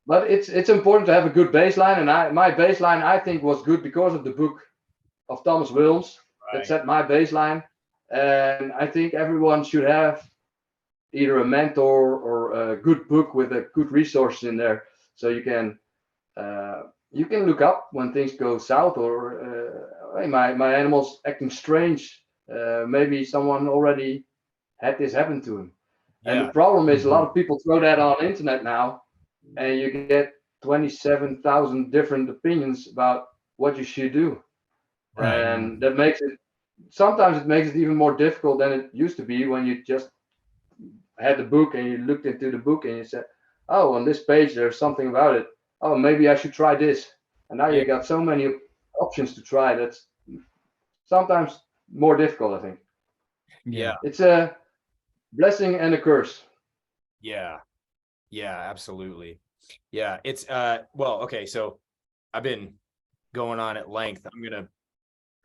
S3: But it's important to have a good baseline, and my baseline, I think, was good because of the book of Thomas Wilms that set my baseline. And I think everyone should have either a mentor or a good book with a good resources in there, so you can look up when things go south, or hey, my animal's acting strange. Maybe someone already had this happen to him. And the problem is, a lot of people throw that on internet now, and you get 27,000 different opinions about what you should do. And that makes it, sometimes it makes it even more difficult than it used to be, when you just had the book and you looked into the book and you said, oh, on this page there's something about it. Oh, maybe I should try this. And now you got so many options to try, that's sometimes more difficult, I think. It's a blessing and a curse.
S2: Absolutely. It's well, okay, so I've been going on at length. I'm gonna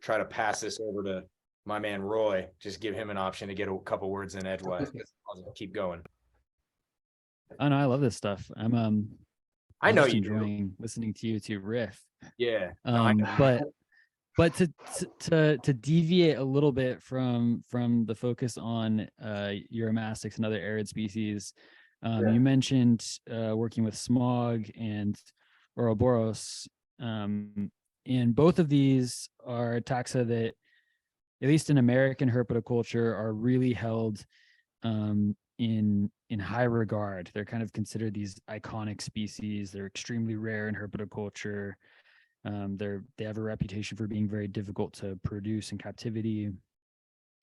S2: try to pass this over to my man Roy, just give him an option to get a couple words in edgewise. I'll keep going.
S4: Oh no, I love this stuff.
S2: I know
S4: just
S2: you
S4: enjoying listening to you two riff. But to deviate a little bit from the focus on Uromastyx and other arid species, you mentioned working with smog and Ouroboros, and both of these are taxa that, at least in American herpetoculture, are really held in high regard. They're kind of considered these iconic species. They're extremely rare in herpetoculture. They have a reputation for being very difficult to produce in captivity.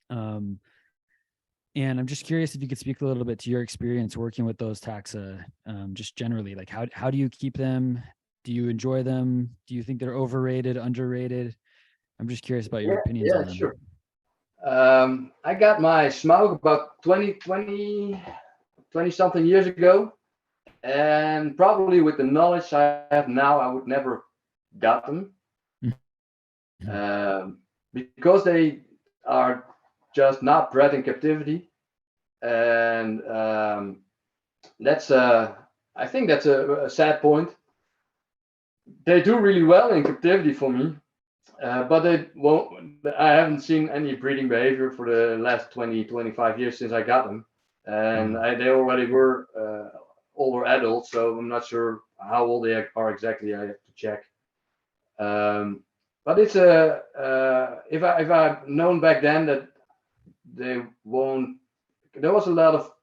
S4: And I'm just curious if you could speak a little bit to your experience working with those taxa, just generally, like how do you keep them? Do you enjoy them? Do you think they're overrated, underrated? I'm just curious about your opinions on them.
S3: Sure. I got my smoke about 20 something years ago, and probably with the knowledge I have now, I would never got them, because they are just not bred in captivity, and that's I think that's a sad point. They do really well in captivity for me, but they won't. I haven't seen any breeding behavior for the last 25 years since I got them, and they already were older adults, so I'm not sure how old they are exactly. I have to check. But it's if I've known back then that they won't. There was a lot of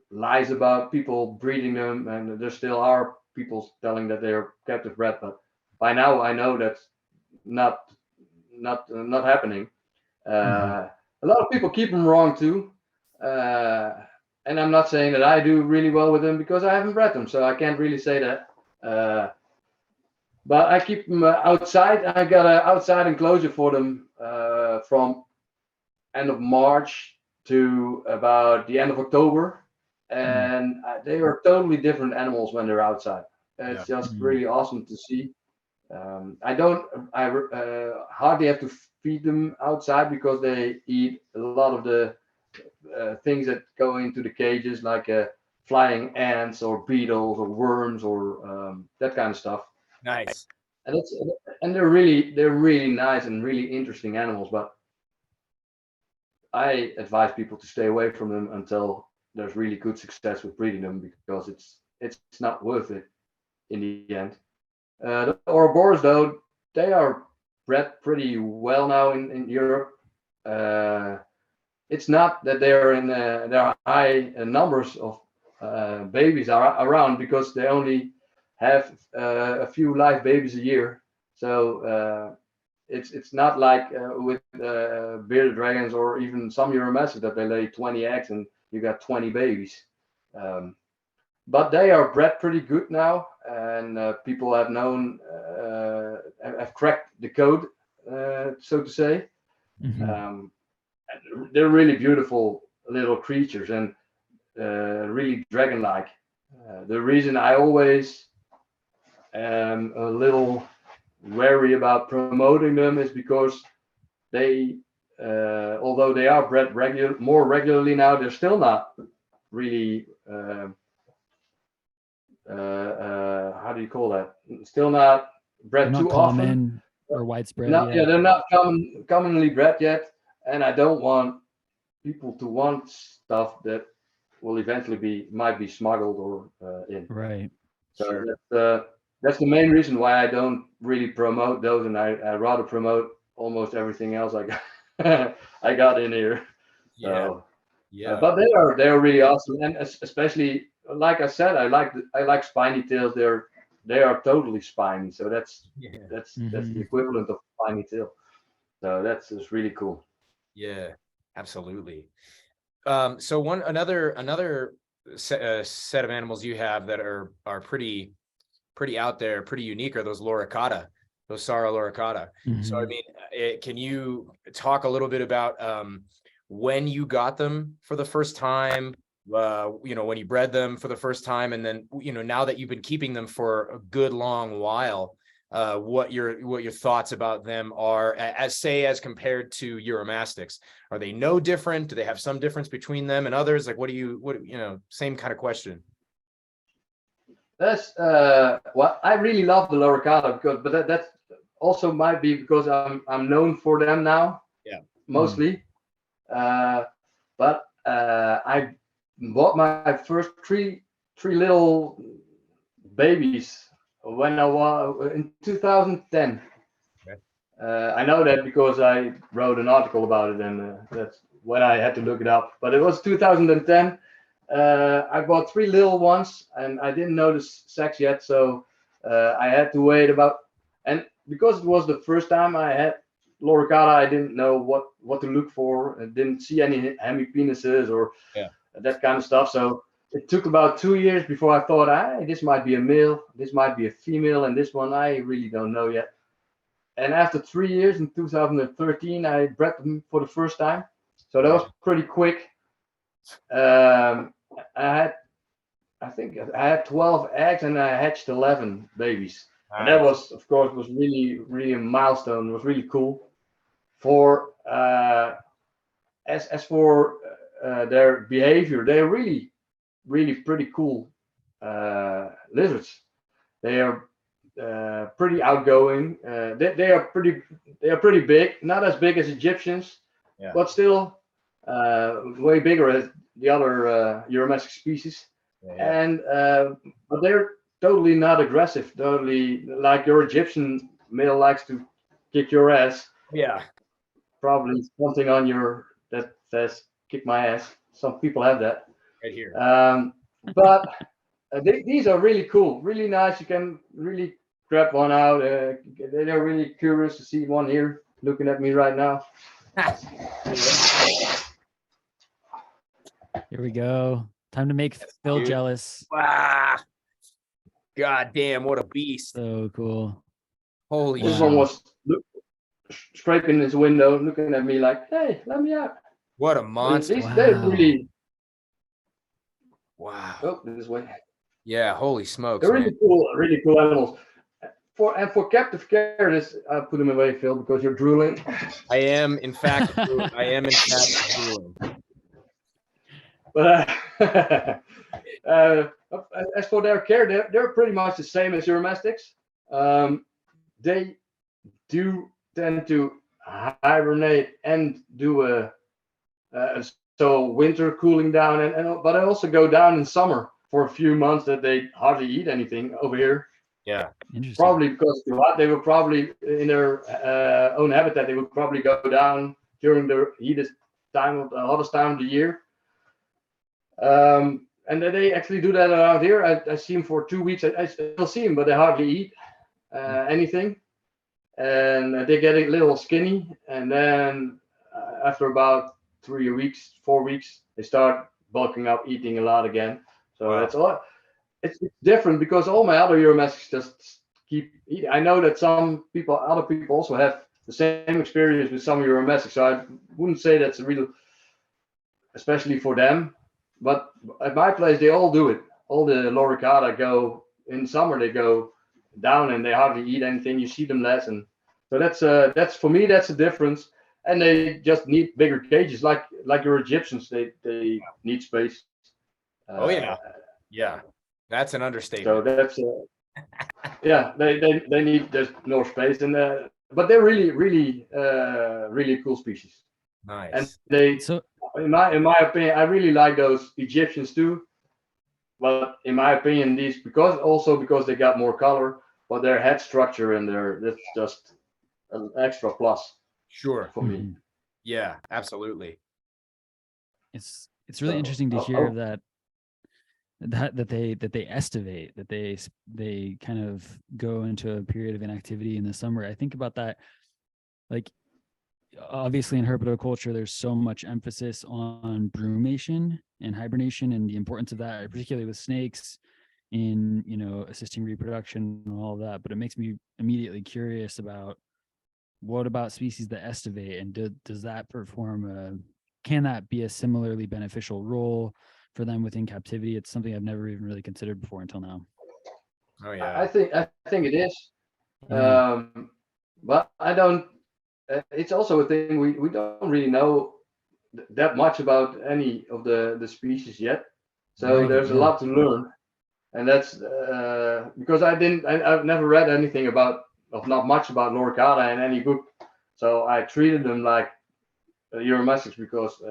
S3: lies about people breeding them, and there still are people telling that they are captive bred. But by now, I know that's not happening. A lot of people keep them wrong too, and I'm not saying that I do really well with them because I haven't bred them, so I can't really say that. But I keep them outside. I got an outside enclosure for them from end of March to about the end of October, and they are totally different animals when they're outside. It's just really awesome to see. I hardly have to feed them outside because they eat a lot of the things that go into the cages, like flying ants or beetles or worms or that kind of stuff.
S2: Nice.
S3: And they're really nice and really interesting animals, but I advise people to stay away from them until there's really good success with breeding them, because it's not worth it in the end. The Ouroboros, though, they are bred pretty well now in Europe. It's not that they're there are high numbers of babies are around, because they only have a few live babies a year. So it's not like with bearded dragons or even some Euromesses that they lay 20 eggs and you got 20 babies. But they are bred pretty good now, and people have known, have cracked the code, so to say. They're really beautiful little creatures and really dragon-like. The reason I always am a little wary about promoting them is because they, although they are bred more regularly now, they're still not really how do you call that? Still not bred too often
S4: or widespread.
S3: They're not commonly bred yet, and I don't want people to want stuff that will eventually might be smuggled or in.
S4: Right.
S3: So that's the main reason why I don't really promote those, and I rather promote almost everything else I got I got in here. So, but they are really awesome, and especially, like I said, I like spiny tails. They are totally spiny, so that's the equivalent of spiny tail. So that's just really cool.
S2: Yeah, absolutely. So another set of animals you have that are pretty out there, pretty unique, are those loricata, those Sara loricata. So I mean, can you talk a little bit about when you got them for the first time? When you bred them for the first time, and then now that you've been keeping them for a good long while, what your thoughts about them are, as compared to Euromastics. Are they no different? Do they have some difference between them and others? Like, same kind of question.
S3: That's well, I really love the loricata but that's also might be because I'm known for them now.
S2: Yeah.
S3: Mostly. But I bought my first three little babies when I was in 2010. Okay. I know that because I wrote an article about it, and that's when I had to look it up, but it was 2010. I bought 3 little ones, and I didn't notice sex yet, so I had to wait about. And because it was the first time I had Loricata, I didn't know what to look for. I didn't see any hemipenises or that kind of stuff. So it took about 2 years before I thought, this might be a male, this might be a female, and this one I really don't know yet. And after 3 years, in 2013, I bred them for the first time. So that was pretty quick. I think I had 12 eggs and I hatched 11 babies.
S2: Nice.
S3: And that was, of course, was really, really a milestone. It was really cool. For as for their behavior, they're really, really pretty cool lizards. They are pretty outgoing. They are pretty big, not as big as Egyptians, but still way bigger as the other Euromestic species. And but they're totally not aggressive. Totally like your Egyptian male likes to kick your ass.
S2: Yeah.
S3: Probably something on your that says "kick my ass." Some people have that.
S2: Right here.
S3: But these are really cool, really nice. You can really grab one out. They're really curious to see one here looking at me right now.
S4: Here we go. Time to make Phil
S2: Dude.
S4: jealous.
S2: Wow. God damn, what a beast.
S4: So cool.
S2: Holy
S3: This
S2: shit.
S3: one was scraping his window, looking at me like, "Hey, let me out."
S2: What a monster.
S3: They
S4: Wow.
S3: really.
S2: Wow.
S3: Oh, this way.
S2: Yeah, holy smokes.
S3: They're
S2: Man.
S3: really cool animals. For captive care, this I'll put them away, Phil, because you're drooling.
S2: I am in fact drooling.
S3: But as for their care, they're pretty much the same as Euromestics. They do tend to hibernate and do so winter cooling down, but I also go down in summer for a few months that they hardly eat anything over here.
S2: Yeah.
S4: Interesting.
S3: Probably because it's too hot. They will probably in their own habitat. They would probably go down during the hottest time of the year. And they actually do that around here. I see them for 2 weeks. I still see them, but they hardly eat anything. And they get a little skinny. And then after about 3 weeks, 4 weeks, they start bulking up, eating a lot again. So that's all. It's different because all my other Euromestics just keep eating. I know that other people also have the same experience with some Euromestics. So I wouldn't say that's a real, especially for them. But at my place, they all do it. All the Loricata go in summer. They go down and they hardly eat anything. You see them less, and so that's for me. That's a difference. And they just need bigger cages, like your Egyptians. They need space.
S2: Oh yeah. That's an understatement.
S3: So that's they need there's more space, and but they're really cool species.
S2: Nice.
S3: And they.
S4: So
S3: In my opinion, I really like those Egyptians too. But in my opinion, these because they got more color, but their head structure and that's just an extra plus.
S2: Sure.
S3: For me.
S2: Yeah, absolutely.
S4: it's really interesting to hear that they estivate, that they kind of go into a period of inactivity in the summer. I think about that, like, obviously in herpetoculture, there's so much emphasis on brumation and hibernation and the importance of that, particularly with snakes in, assisting reproduction and all of that. But it makes me immediately curious about what about species that estivate, and does that can that be a similarly beneficial role for them within captivity? It's something I've never even really considered before until now.
S2: Oh yeah.
S3: I think it is.
S4: Yeah.
S3: But I don't. It's also a thing we don't really know that much about any of the species yet. So there's a lot to learn, and that's because I've never read anything not much about Loricata in any book. So I treated them like Euromestics because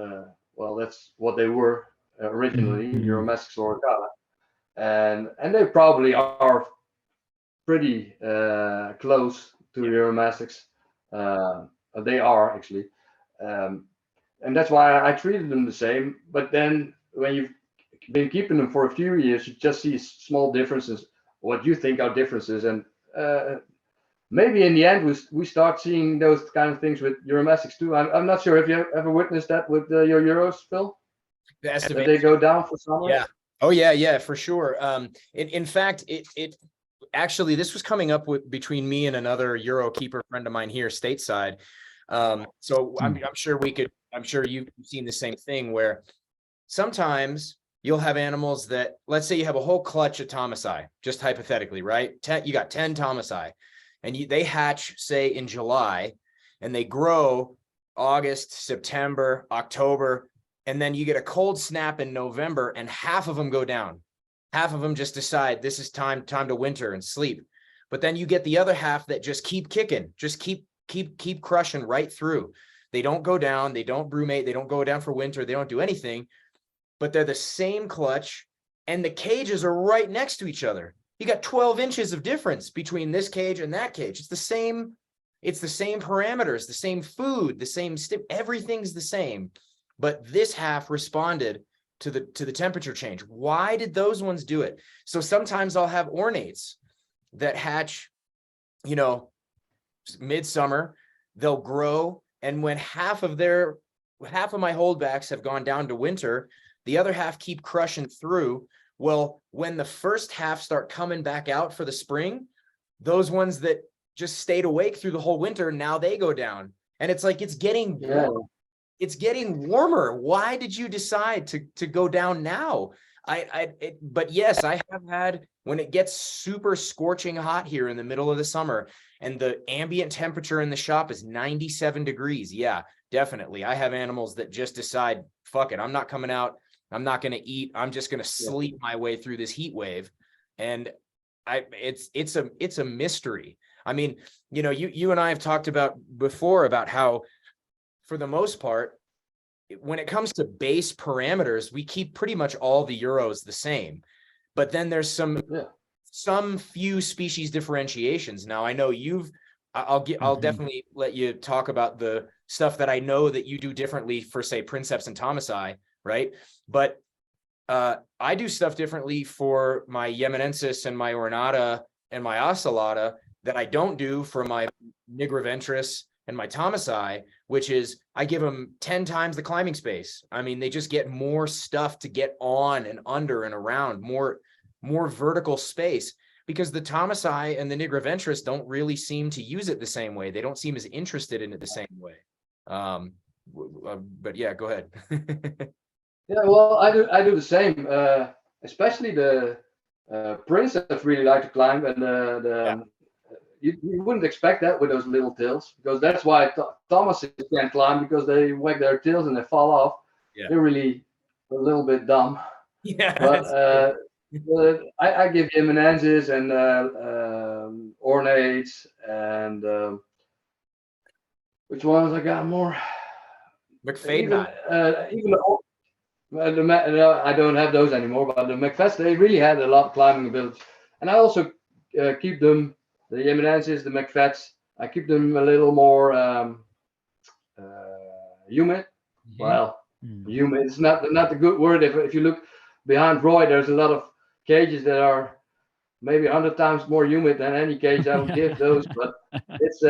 S3: that's what they were originally, Euromestics Loricata, and they probably are pretty close to Euromestics. They are actually. and that's why I treated them the same. But then when you've been keeping them for a few years, you just see small differences, what you think are differences, and maybe in the end we start seeing those kind of things with Euromastics too. I'm not sure if you ever witnessed that with your Euros, Phil,
S2: The
S3: that
S2: estimate.
S3: they go down for summer.
S2: Yeah. Oh yeah, for sure. In fact, it actually, this was coming up with between me and another Euro keeper friend of mine here stateside. So I'm sure you've seen the same thing where sometimes you'll have animals that, let's say you have a whole clutch of Thomasai, just hypothetically, right? You got 10 Thomasai, and they hatch, say, in July, and they grow August, September, October, and then you get a cold snap in November, and half of them go down. Half of them just decide this is time to winter and sleep. But then you get the other half that just keep kicking, just keep crushing right through. They don't go down, they don't brumate, they don't go down for winter, they don't do anything, but they're the same clutch, and the cages are right next to each other. You got 12 inches of difference between this cage and that cage. It's the same parameters, the same food, the same everything's the same. But this half responded to the temperature change. Why did those ones do it? So sometimes I'll have ornates that hatch, midsummer, they'll grow, and when half of my holdbacks have gone down to winter, the other half keep crushing through. Well, when the first half start coming back out for the spring, those ones that just stayed awake through the whole winter, now they go down. And it's like, it's getting warmer. Why did you decide to go down now? But yes, I have had, when it gets super scorching hot here in the middle of the summer and the ambient temperature in the shop is 97 degrees. Yeah, definitely. I have animals that just decide, fuck it, I'm not coming out. I'm not going to eat. I'm just going to sleep my way through this heat wave. And it's a mystery. I mean, you and I have talked about before about how, for the most part, when it comes to base parameters, we keep pretty much all the Euros the same, but then there's some few species differentiations. Now I know I'll definitely let you talk about the stuff that I know that you do differently for, say, Princeps and Thomasai, right? But I do stuff differently for my Yemenensis and my Ornata and my Ocellata that I don't do for my Nigraventris and my Thomasai, which is I give them 10 times the climbing space. I mean, they just get more stuff to get on and under and around, more vertical space, because the Thomasai and the Nigraventris don't really seem to use it the same way. They don't seem as interested in it the same way. But yeah, go ahead.
S3: Yeah, well, I do the same. Especially the Princeps really like to climb, and you wouldn't expect that with those little tails, because that's why Thomas can't climb, because they wag their tails and they fall off.
S2: Yeah.
S3: They're really a little bit dumb.
S2: Yeah.
S3: But I give Yemenensis and ornates and which ones I got more?
S2: McFadden.
S3: Even I don't have those anymore, but the McFest, they really had a lot of climbing ability. And I also keep them, the Yemenensis, the McFets, I keep them a little more humid. Well, humid, it's not a good word. If you look behind Roy, there's a lot of cages that are maybe 100 times more humid than any cage I would give those, but it's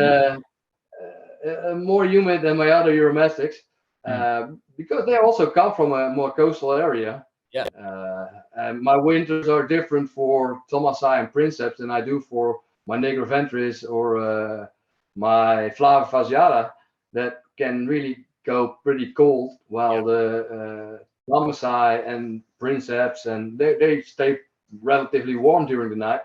S3: more humid than my other Euromastics. Because they also come from a more coastal area.
S2: Yeah.
S3: And my winters are different for Thomasai and Princeps than I do for my Nigraventris or my Flava fasciata, that can really go pretty cold, while the Thomasai and Princeps, and they stay relatively warm during the night.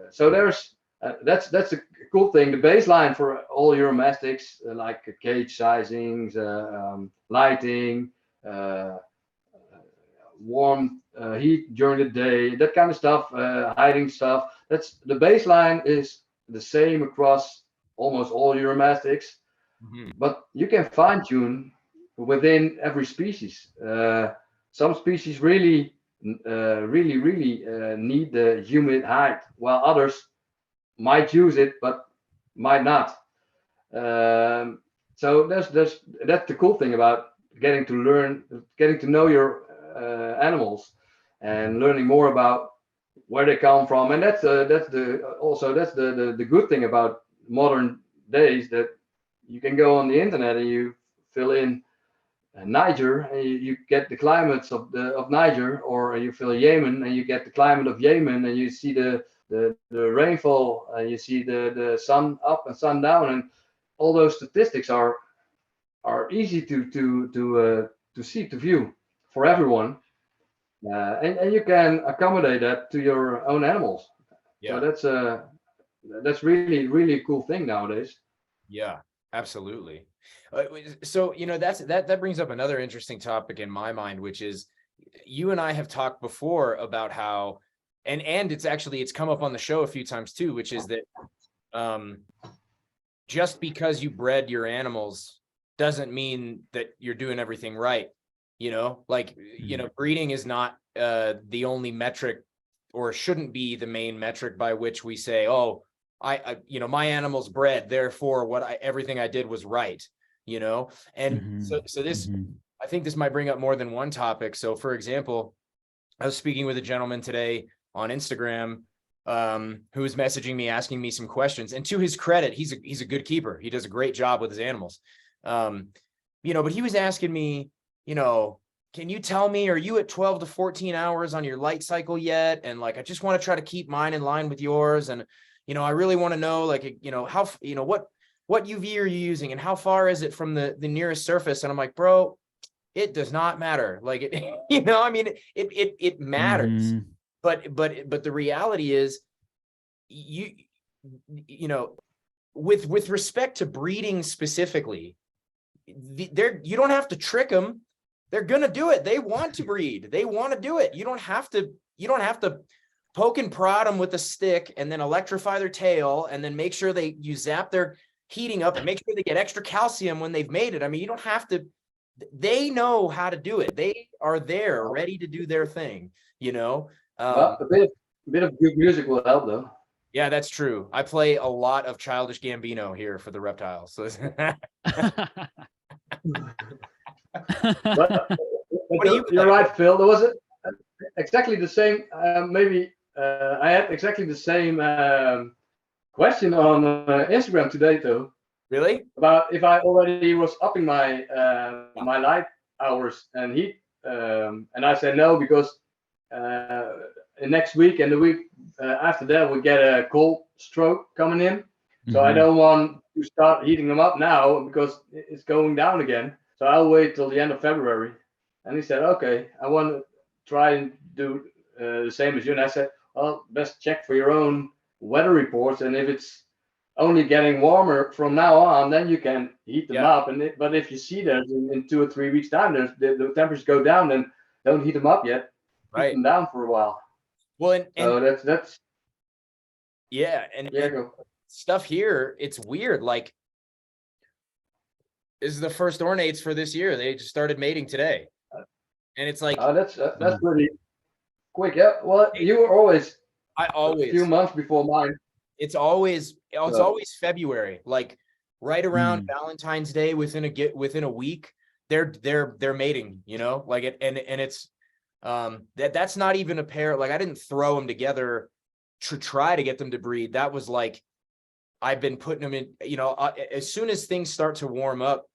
S3: So there's that's a cool thing. The baseline for all Euromastics, like cage sizings, lighting, warm heat during the day, that kind of stuff, hiding stuff. That's the baseline is the same across almost all Euromastics, but you can fine tune within every species. Some species really need the humid height, while others might use it but might not. so that's the cool thing about getting to know your animals, and learning more about where they come from. And that's the good thing about modern days, that you can go on the internet and you fill in Niger, and you get the climates of Niger, or you fill Yemen and you get the climate of Yemen, and you see the rainfall, and you see the sun up and sun down, and all those statistics are easy to see, to view for everyone, and you can accommodate that to your own animals.
S2: Yeah.
S3: So that's really a cool thing nowadays.
S2: Yeah, absolutely. So, that brings up another interesting topic in my mind, which is, you and I have talked before about how, and it's come up on the show a few times too, which is that just because you bred your animals doesn't mean that you're doing everything right. Breeding is not the only metric, or shouldn't be the main metric by which we say, oh, I my animal's bred, therefore everything I did was right, and so this, I think this might bring up more than one topic. So for example, I was speaking with a gentleman today on Instagram, who was messaging me, asking me some questions, and to his credit, he's a good keeper. He does a great job with his animals. But he was asking me, can you tell me, are you at 12 to 14 hours on your light cycle yet? And like, I just want to try to keep mine in line with yours. And, I really want to know, like, how, what UV are you using, and how far is it from the nearest surface? And I'm like, bro, it does not matter. Like, it matters. But the reality is, with respect to breeding specifically, you don't have to trick them. They're going to do it. They want to breed. They want to do it. You don't have to poke and prod them with a stick and then electrify their tail and then make sure you zap their heating up and make sure they get extra calcium when they've made it. I mean, you don't have to. They know how to do it. They are there, ready to do their thing,
S3: Well, a bit of good music will help, though.
S2: Yeah, that's true. I play a lot of Childish Gambino here for the reptiles. So
S3: But you're right, Phil. There was exactly the same. I had exactly the same question on Instagram today, though.
S2: Really?
S3: About if I already was upping my my light hours and heat, and I said no, because next week and the week after that we get a cold stroke coming in. So I don't want to start heating them up now because it's going down again. So I'll wait till the end of February. And he said, okay, I want to try and do the same as you. And I said, well, best check for your own weather reports. And if it's only getting warmer from now on, then you can heat them up. But if you see that in 2 or 3 weeks time, the temperatures go down, then don't heat them up yet.
S2: Right.
S3: Heat them down for a while.
S2: Well,
S3: so that's
S2: yeah, and stuff here, it's weird. Like, this is the first ornates for this year. They just started mating today, and it's like,
S3: that's pretty quick. Yeah. Well, you were always a few months before mine.
S2: It's always February, like right around Valentine's Day. Within a week, they're mating. Like it, and it's that's not even a pair. Like, I didn't throw them together to try to get them to breed. That was like, I've been putting them in, as soon as things start to warm up,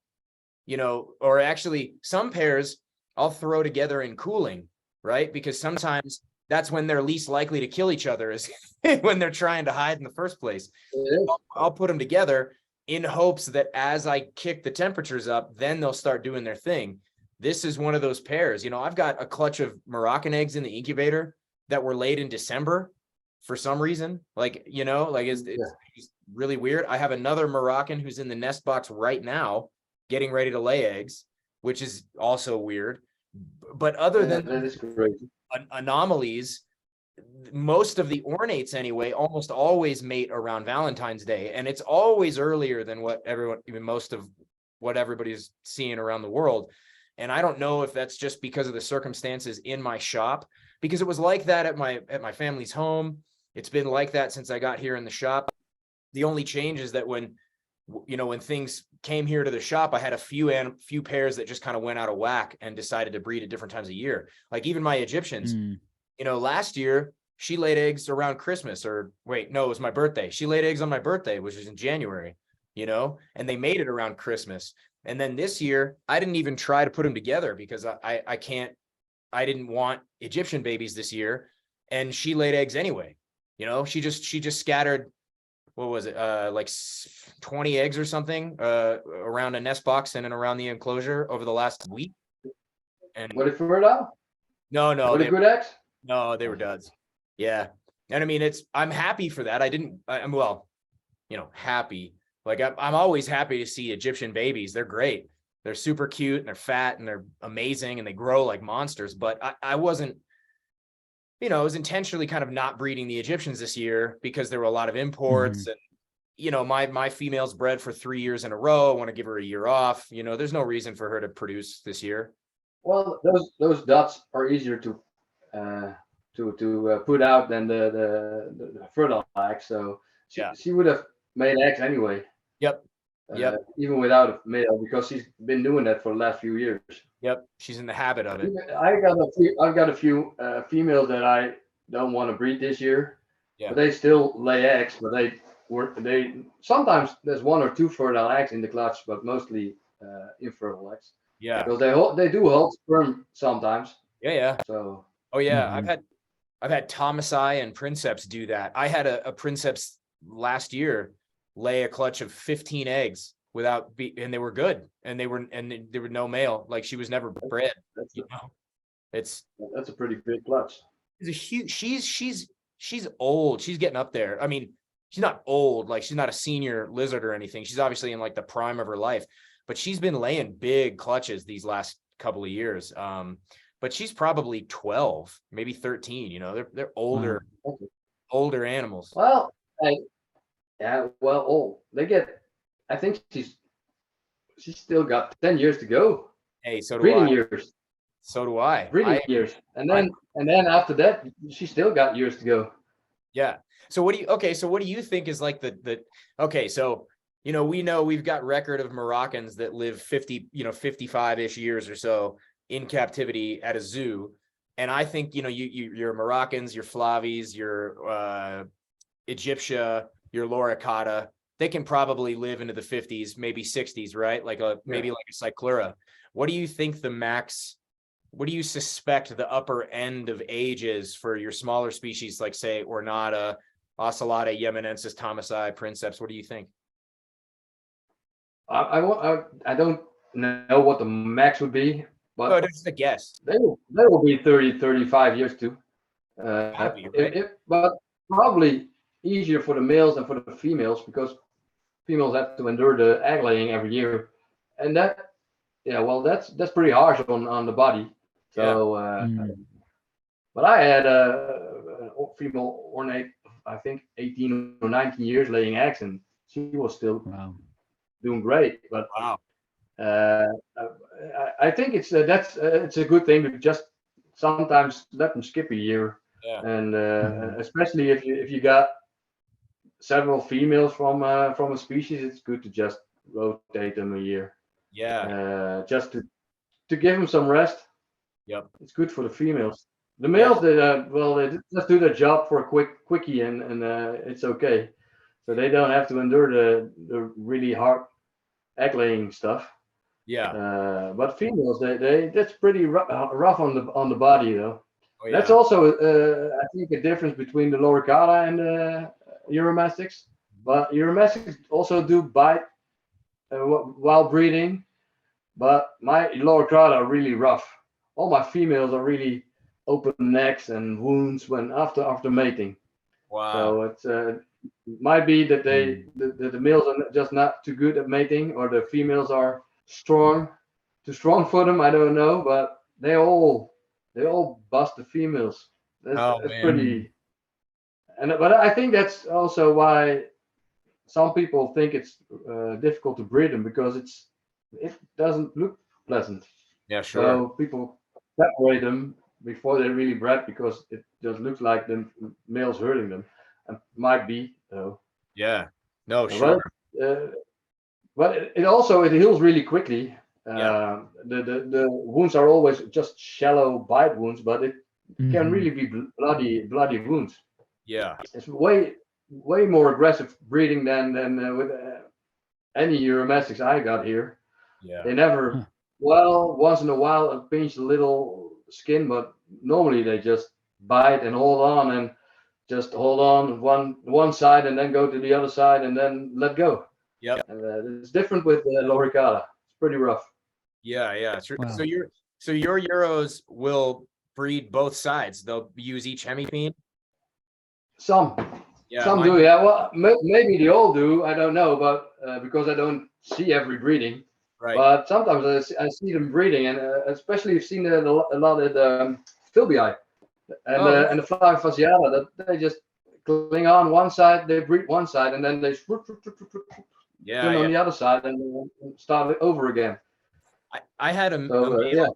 S2: or actually some pairs I'll throw together in cooling, right? Because sometimes that's when they're least likely to kill each other, is when they're trying to hide in the first place. I'll put them together in hopes that as I kick the temperatures up, then they'll start doing their thing. This is one of those pairs. I've got a clutch of Moroccan eggs in the incubator that were laid in December for some reason. Like, it's really weird. I have another Moroccan who's in the nest box right now, getting ready to lay eggs, which is also weird. But other than
S3: that is crazy.
S2: Anomalies, most of the ornates anyway almost always mate around Valentine's Day, and it's always earlier than most of what everybody's seeing around the world. And I don't know if that's just because of the circumstances in my shop, because it was like that at my family's home. It's been like that since I got here in the shop. The only change is that when you know, when things came here to the shop, I had a few pairs that just kind of went out of whack and decided to breed at different times of year. Like even my Egyptians, you know, last year she laid eggs around Christmas, or wait, no, it was my birthday. She laid eggs on my birthday, which was in January, you know, and they made it around Christmas. And then this year I didn't even try to put them together because I didn't want Egyptian babies this year. And she laid eggs anyway. You know, she just scattered, what was it? Like 20 eggs or something, around a nest box and around the enclosure over the last week. And
S3: Were they fertile?
S2: no,
S3: Were they good eggs?
S2: no, they were duds. Yeah. And I mean, I'm happy for that. I'm well, you know, happy. Like I'm always happy to see Egyptian babies. They're great. They're super cute and they're fat and they're amazing and they grow like monsters. But I wasn't, you know, I was intentionally kind of not breeding the Egyptians this year because there were a lot of imports and, you know, my female's bred for 3 years in a row. I want to give her a year off. You know, there's no reason for her to produce this year.
S3: Well, those dots are easier to put out than the fertile eggs. So she would have made eggs anyway.
S2: Yep.
S3: Even without a male, because she's been doing that for the last few years.
S2: Yep. She's in the habit of it.
S3: I've got a few females that I don't want to breed this year.
S2: Yeah.
S3: But they still lay eggs. But they sometimes there's 1 or 2 fertile eggs in the clutch, but mostly infertile eggs.
S2: Yeah.
S3: Because they do hold sperm sometimes.
S2: Yeah.
S3: So.
S2: Oh yeah, I've had Thomasai and Princeps do that. I had a Princeps last year lay a clutch of 15 eggs and they were good, and there were no male. Like she was never bred. That's
S3: a pretty big clutch.
S2: It's a huge. She's old. She's getting up there. I mean, she's not old. Like she's not a senior lizard or anything. She's obviously in like the prime of her life, but she's been laying big clutches these last couple of years. But she's probably 12, maybe 13. You know, they're older, older animals.
S3: Well, they get. I think she's still got 10 years to go.
S2: Hey, so do
S3: breeding
S2: I.
S3: years.
S2: So do I.
S3: Breeding years, and then after that, she still got years to go.
S2: Yeah. So what do you think is like okay, so you know, we've got record of Moroccans that live 50, 55-ish years or so in captivity at a zoo. And I think, you know, your Moroccans, your Flavies, your Egyptia, your Loricata, they can probably live into the 50s, maybe 60s, right? Maybe like a Cyclura. What do you think what do you suspect the upper end of age is for your smaller species, like say Ornata, Ocellata, Yemenensis, Thomasai, Princeps? What do you think?
S3: I don't know what the max would be, but
S2: it's a guess.
S3: They will be 30, 35 years too. But probably easier for the males than for the females, because females have to endure the egg laying every year, and that's pretty harsh on the body. So, but I had a female ornate, I think 18 or 19 years laying eggs, and she was still doing great. But I think it's a good thing to just sometimes let them skip a year, and especially if you got several females from a species, it's good to just rotate them a year. Just to give them some rest.
S2: Yep.
S3: It's good for the females. The males, they just do their job for a quickie, and it's okay. So they don't have to endure the really hard egg laying stuff.
S2: Yeah.
S3: But females, that's pretty rough on the body though.
S2: Oh, yeah.
S3: That's also I think a difference between the Loricata and the Uromastyx. But Uromastyx also do bite while breeding, but my Loricata are really rough. All my females are really open necks and wounds after mating.
S2: Wow.
S3: So it might be that the males are just not too good at mating, or the females are too strong for them. I don't know, but they all bust the females. That's pretty. But I think that's also why some people think it's difficult to breed them, because it doesn't look pleasant.
S2: Yeah, sure.
S3: So people separate them before they're really bred, because it just looks like the male's hurting them. And might be though.
S2: Yeah. No, sure.
S3: but it heals really quickly.
S2: Yeah.
S3: The wounds are always just shallow bite wounds, but it can
S4: Mhm.
S3: really be bloody wounds.
S2: Yeah.
S3: It's way more aggressive breeding than with any Euromastics I got here.
S2: Yeah.
S3: They never,
S4: Huh.
S3: well, once in a while pinch a little skin, but normally they just bite and hold on and just hold on one side and then go to the other side and then let go.
S2: Yep.
S3: And it's different with Loricata. It's pretty rough.
S2: Yeah. Yeah. So,
S4: Wow.
S2: so your Euros will breed both sides. They'll use each hemipene.
S3: Some
S2: Yeah.
S3: some do, yeah. Well, maybe they all do. I don't know, but because I don't see every breeding.
S2: Right.
S3: But sometimes I see them breeding, and especially I've seen a lot of the Philbii
S2: Oh,
S3: and the Flavia fasciata that they just cling on one side, they breed one side, and then they
S2: yeah.
S3: turn on
S2: Yeah.
S3: the other side and start it over again.
S2: I had a
S3: So
S2: male
S3: yeah,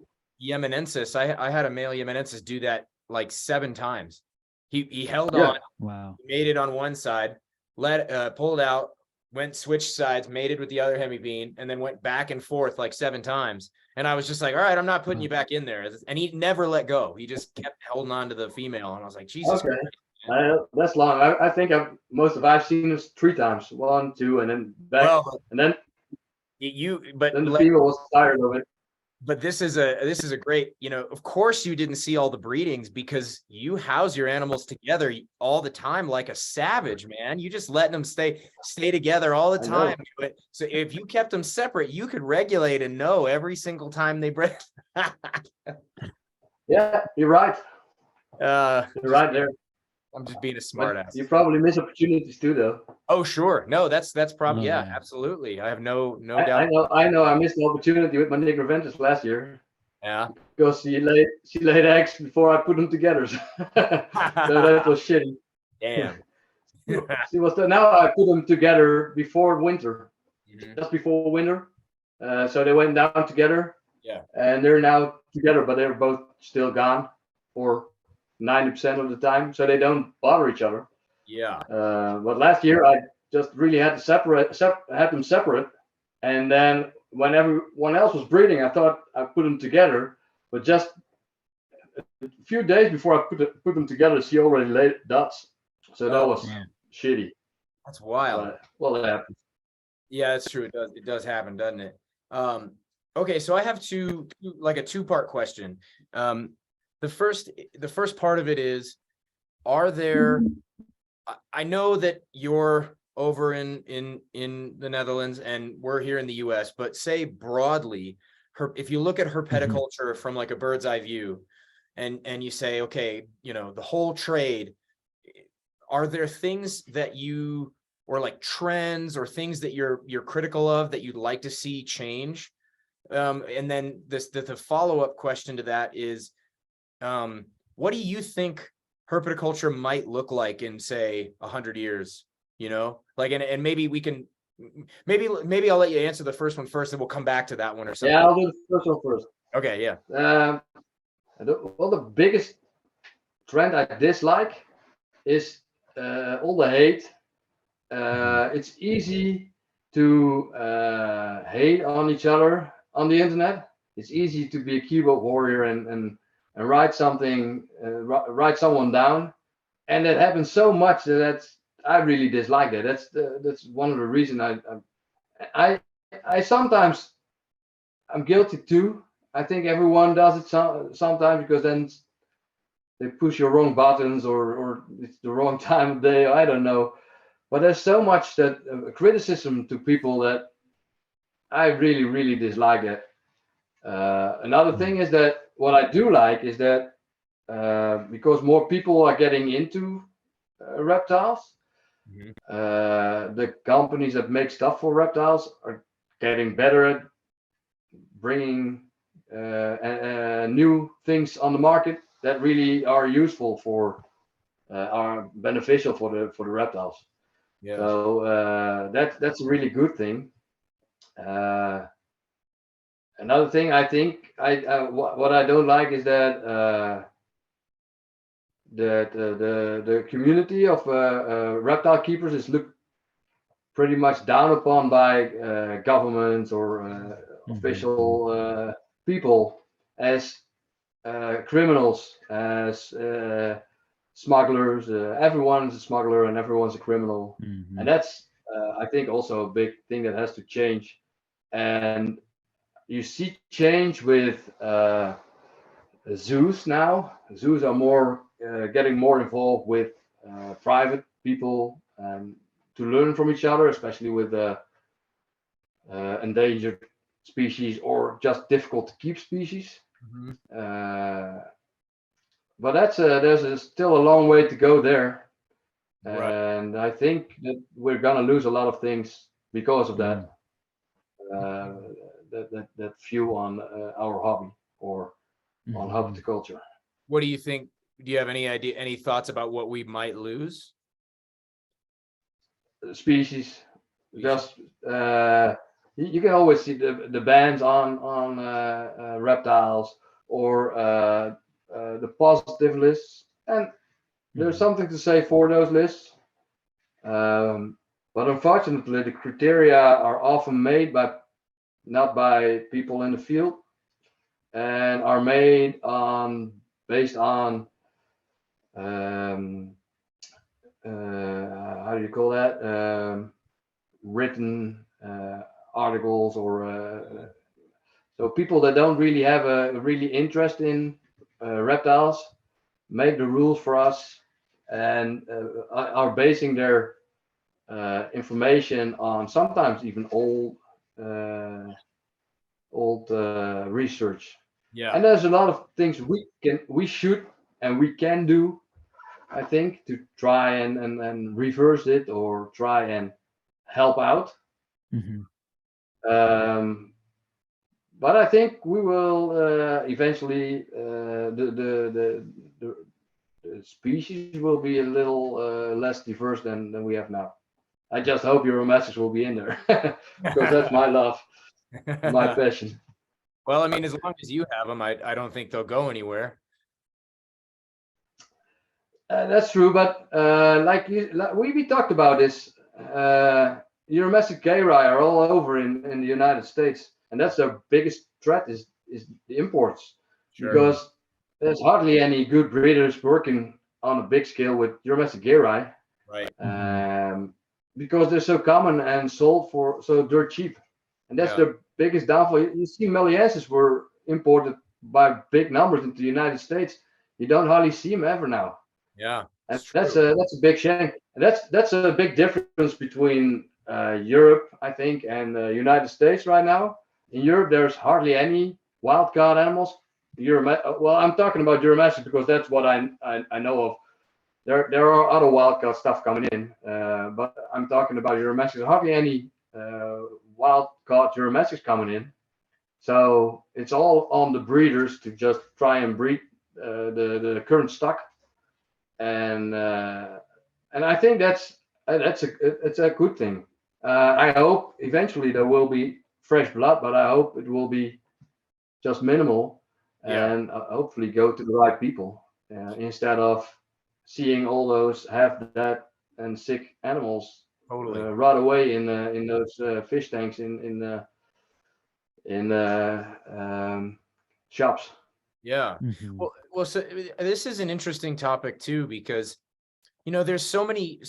S2: Yemenensis. I had a male Yemenensis do that like 7 times. He held
S3: Yeah.
S2: on,
S4: Wow.
S2: mated on one side, pulled out, went switched sides, mated with the other hemipene, and then went back and forth like 7 times. And I was just like, all right, I'm not putting you back in there. And he never let go. He just kept holding on to the female. And I was like, Jesus
S3: okay.
S2: Christ.
S3: That's long. I think I've seen this 3 times, 1, 2, and then back,
S2: Well,
S3: and then
S2: but
S3: the female was tired of it.
S2: but this is a great, of course you didn't see all the breedings because you house your animals together all the time like a savage, man. You just letting them stay together all the
S3: I know.
S2: time. So if you kept them separate, you could regulate and know every single time they bred.
S3: Yeah, you're right.
S2: You're
S3: You're right there.
S2: I'm just being a smart
S3: But
S2: ass.
S3: you probably miss opportunities too, though.
S2: Oh, sure. No, that's probably,
S4: Oh,
S2: yeah,
S4: yeah.
S2: absolutely. I have no
S3: I
S2: doubt.
S3: know. I missed the opportunity with my Nigroventus last year
S2: Yeah.
S3: because she laid eggs before I put them together. So that was shitty.
S2: Damn.
S3: She was now I put them together before winter,
S2: Mhm.
S3: just before winter. So they went down together.
S2: Yeah.
S3: And they're now together, but they're both still gone for 90% of the time, so they don't bother each other.
S2: Yeah.
S3: But last year I just really had to had them separate, and then when everyone else was breeding, I thought I put them together, but just a few days before I put them together, she already laid dots, so that
S2: Oh,
S3: was
S4: wow.
S3: shitty.
S2: that's wild.
S3: But, well, that happened.
S2: Yeah, it's true. It does happen, doesn't it? Okay, so I have like a 2-part question. The first part of it is, are there, I know that you're over in the Netherlands and we're here in the US, but say broadly, if you look at herpetoculture from like a bird's eye view, and you say, okay, the whole trade, are there things that you, or like trends or things that you're critical of that you'd like to see change? And then the follow-up question to that is, what do you think herpetoculture might look like in, say, 100 years? Like, and maybe we can, maybe I'll let you answer the first one first, and we'll come back to that one or something.
S3: Yeah, I'll do the first one first.
S2: Okay, yeah.
S3: The biggest trend I dislike is all the hate. It's easy to hate on each other on the internet. It's easy to be a keyboard warrior and write something, write someone down, and it happens so much I really dislike that. That's one of the reasons I sometimes I'm guilty too. I think everyone does it sometimes because then they push your wrong buttons or it's the wrong time of day. I don't know. But there's so much that criticism to people that I really, really dislike it. Another thing is that what I do like is that because more people are getting into reptiles, the companies that make stuff for reptiles are getting better at bringing new things on the market that really are useful for are beneficial for the reptiles.
S2: Yeah.
S3: So that's a really good thing. Another thing I think what I don't like is that the community of reptile keepers is look pretty much down upon by governments or official people as criminals, as smugglers. Everyone's a smuggler and everyone's a criminal, and that's I think also a big thing that has to change. And you see change with zoos now. Zoos are more getting more involved with private people to learn from each other, especially with endangered species or just difficult to keep species. But that's there's still a long way to go there, and I think that we're gonna lose a lot of things because of that. That view on our hobby or on herpetoculture.
S2: What do you think? Do you have any idea, any thoughts about what we might lose?
S3: Species, just you can always see the bans on reptiles or the positive lists, and there's something to say for those lists. But unfortunately, the criteria are often made by not by people in the field, and are made based on how do you call that, written articles or so people that don't really have a really interest in reptiles make the rules for us and are basing their information on sometimes even old research.
S2: Yeah.
S3: And there's a lot of things we should and we can do, I think, to try and reverse it or try and help out. But I think we will eventually the species will be a little less diverse than we have now. I just hope your message will be in there because that's my love, my passion.
S2: Well, I mean, as long as you have them, I don't think they'll go anywhere.
S3: That's true, but we talked about this. Euromestic are all over in the United States, and that's their biggest threat is the imports, because there's hardly any good breeders working on a big scale with Euromestic
S2: Right.
S3: Because they're so common and sold for so dirt cheap, and that's the biggest downfall. You see, Meliensis were imported by big numbers into the United States. You don't hardly see them ever now.
S2: Yeah,
S3: and that's a big shame. And that's a big difference between Europe, I think, and the United States right now. In Europe, there's hardly any wild caught animals. Well, I'm talking about Euromestic because that's what I know of. There are other wild caught stuff coming in, but I'm talking about Euromestic. There's hardly any wild caught Euromestics coming in. So it's all on the breeders to just try and breed the current stock. And I think it's a good thing. I hope eventually there will be fresh blood, but I hope it will be just minimal and hopefully go to the right people instead of seeing all those half dead and sick animals rot away in those fish tanks in shops.
S2: Yeah. Well, so this is an interesting topic too, because there's so many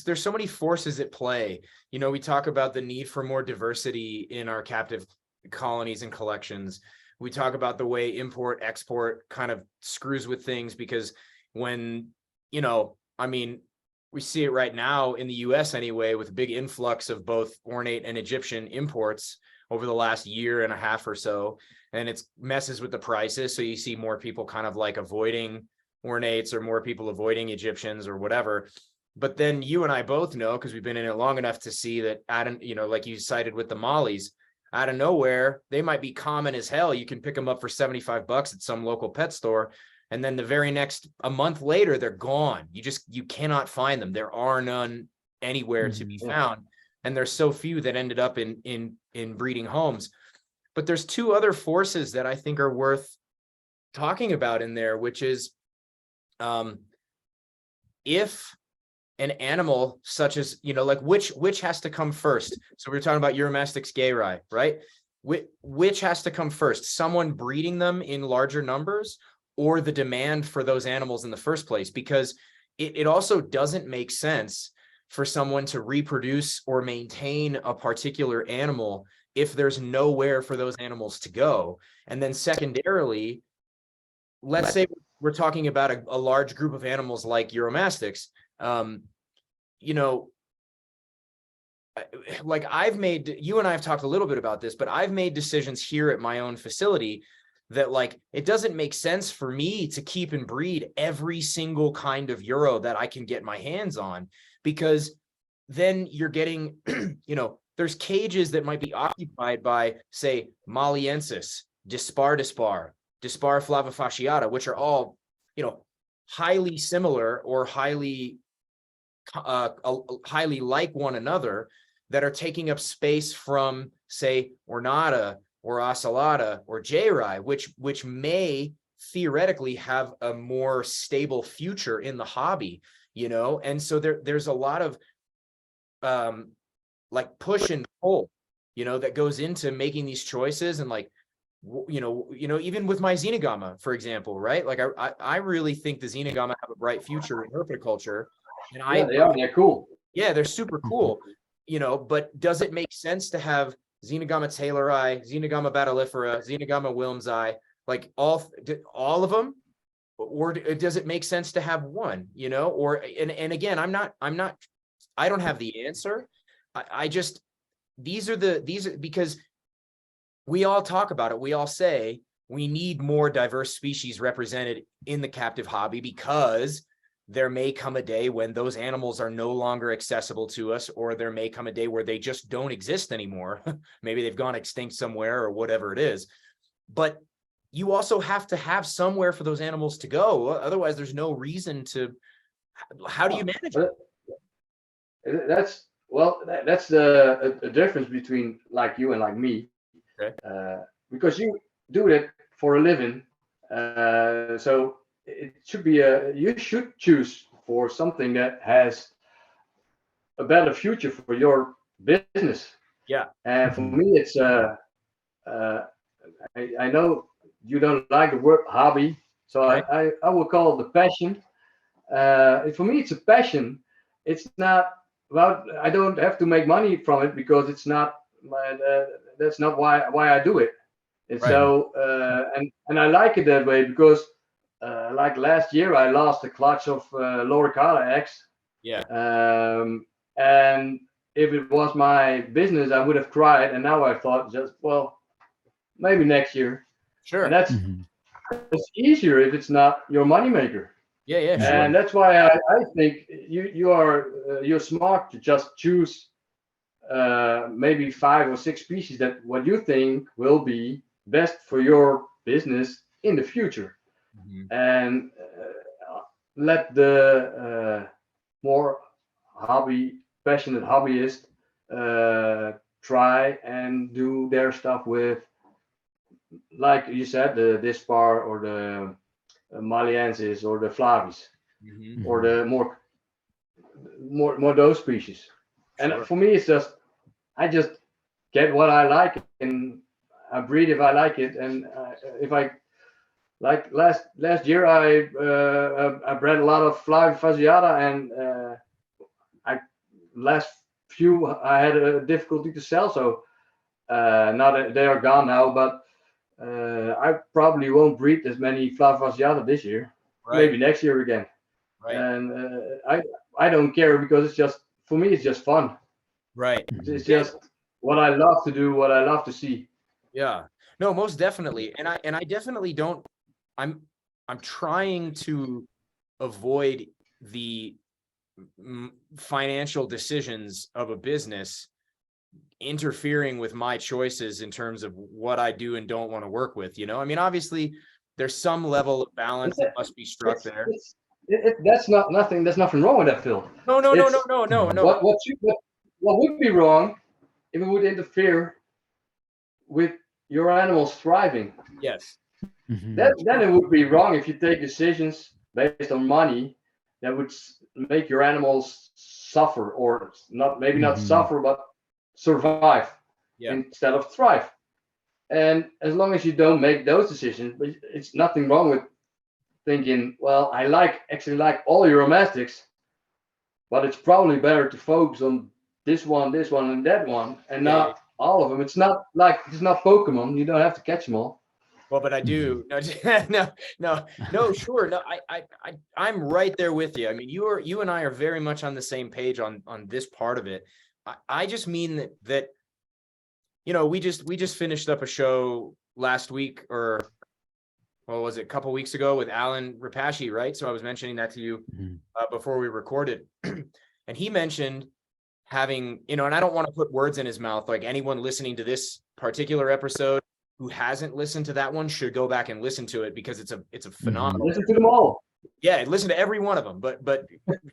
S2: forces at play. We talk about the need for more diversity in our captive colonies and collections. We talk about the way import export kind of screws with things, because when I mean, we see it right now in the US anyway, with a big influx of both ornate and Egyptian imports over the last year and a half or so, and it messes with the prices. So you see more people kind of like avoiding ornates or more people avoiding Egyptians or whatever. But then you and I both know, because we've been in it long enough to see that, like you cited with the mollies, out of nowhere, they might be common as hell. You can pick them up for $75 at some local pet store. And then a month later, they're gone. You cannot find them. There are none anywhere to be found. And there's so few that ended up in breeding homes. But there's two other forces that I think are worth talking about in there, which is if an animal such as, like which has to come first? So we were talking about Eurymastix gayi, right? Which has to come first? Someone breeding them in larger numbers, or the demand for those animals in the first place? Because it also doesn't make sense for someone to reproduce or maintain a particular animal if there's nowhere for those animals to go. And then secondarily, let's say we're talking about a large group of animals like Eurymastix. Like you and I have talked a little bit about this, but I've made decisions here at my own facility that, like, it doesn't make sense for me to keep and breed every single kind of Euro that I can get my hands on, because then you're getting, there's cages that might be occupied by, say, Maliensis, Dispar flavifasciata, which are all, highly similar or highly like one another, that are taking up space from, say, Ornata or Ocellata or Jayi, which may theoretically have a more stable future in the hobby, and so there's a lot of like push and pull, that goes into making these choices. And like, even with my Xenogama, for example, right? Like I really think the Xenogama have a bright future in herpetoculture. And
S3: they're cool.
S2: Yeah, they're super cool, but does it make sense to have Xenogama taylori, Xenogama battlifera, Xenogama wilmsi, like all of them? Or does it make sense to have one, and again, I don't have the answer. I just, these are because we all talk about it. We all say we need more diverse species represented in the captive hobby, because there may come a day when those animals are no longer accessible to us, or there may come a day where they just don't exist anymore. Maybe they've gone extinct somewhere or whatever it is. But you also have to have somewhere for those animals to go. Otherwise, there's no reason to. How do you manage it?
S3: That's the difference between like you and like me.
S2: Okay.
S3: Because you do it for a living, so it should be you should choose for something that has a better future for your business.
S2: Yeah.
S3: And for me, it's I know you don't like the word hobby, so
S2: right.
S3: I will call it the passion. For me, it's a passion. It's not about, I don't have to make money from it, because it's not that's not why I do it. And so and I like it that way, because like last year I lost a clutch of Loricala eggs.
S2: Yeah.
S3: And if it was my business, I would have cried. And now I thought, just, well, maybe next year.
S2: Sure.
S3: And that's it's easier if it's not your moneymaker.
S2: Yeah. Sure.
S3: And that's why I think you're smart to just choose maybe 5 or 6 species that what you think will be best for your business in the future. And let the more passionate hobbyist try and do their stuff with, like you said, the Dispar or the Maliensis or the Flavis, or the more those species. And for me, it's just, I just get what I like, and I breed if I like it. And if I like last year, I bred a lot of flavifasciata, and last few I had a difficulty to sell. So now that they are gone now, but I probably won't breed as many flavifasciata this year. Maybe next year again. And I don't care, because it's just, for me, it's just fun. It's just what I love to do, what I love to see.
S2: Yeah, no, most definitely. And I definitely don't, I'm trying to avoid the financial decisions of a business interfering with my choices in terms of what I do and don't want to work with. I mean, obviously there's some level of balance that must be struck there.
S3: That's nothing. There's nothing wrong with that, Phil.
S2: No.
S3: What would be wrong if it would interfere with your animals thriving?
S2: Yes.
S3: Then it would be wrong if you take decisions based on money that would make your animals suffer, or not, maybe not
S4: Mhm.
S3: suffer, but survive
S2: Yeah.
S3: instead of thrive. And as long as you don't make those decisions, but it's nothing wrong with thinking, well, actually like all Euromastics, but it's probably better to focus on this one, and that one, and
S2: Yeah,
S3: not all of them. It's not Pokemon. You don't have to catch them all.
S2: Well, but I do. No, sure. No, I'm right there with you. I mean, you and I are very much on the same page on this part of it. I just mean that we just finished up a show last week, or what was it, a couple weeks ago, with Alan Rapashi, right? So I was mentioning that to you before we recorded, and he mentioned having, and I don't want to put words in his mouth. Like, anyone listening to this particular episode who hasn't listened to that one should go back and listen to it, because it's a phenomenal.
S3: Listen to them all.
S2: Yeah, listen to every one of them. But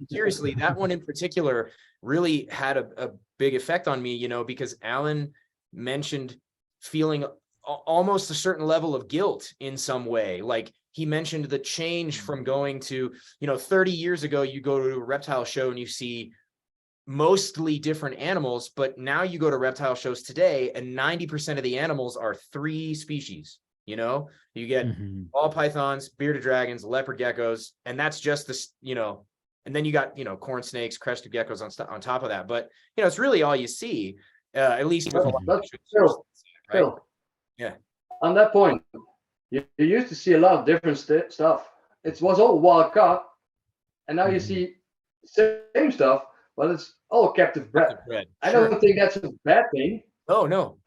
S2: seriously, that one in particular really had a big effect on me, because Alan mentioned feeling almost a certain level of guilt in some way. Like, he mentioned the change from going to, 30 years ago, you go to a reptile show and you see mostly different animals, but now you go to reptile shows today and 90% of the animals are 3 species. You get ball pythons, bearded dragons, leopard geckos, and that's just this, and then you got, corn snakes, crested geckos on top of that. But, it's really all you see, at least with a lot of
S3: Phil,
S2: right?
S3: Phil,
S2: Yeah.
S3: on that point, you used to see a lot of different stuff. It was all wild caught, and now you see same stuff, but it's all captive bred. I don't think that's a bad thing.
S2: Oh, no.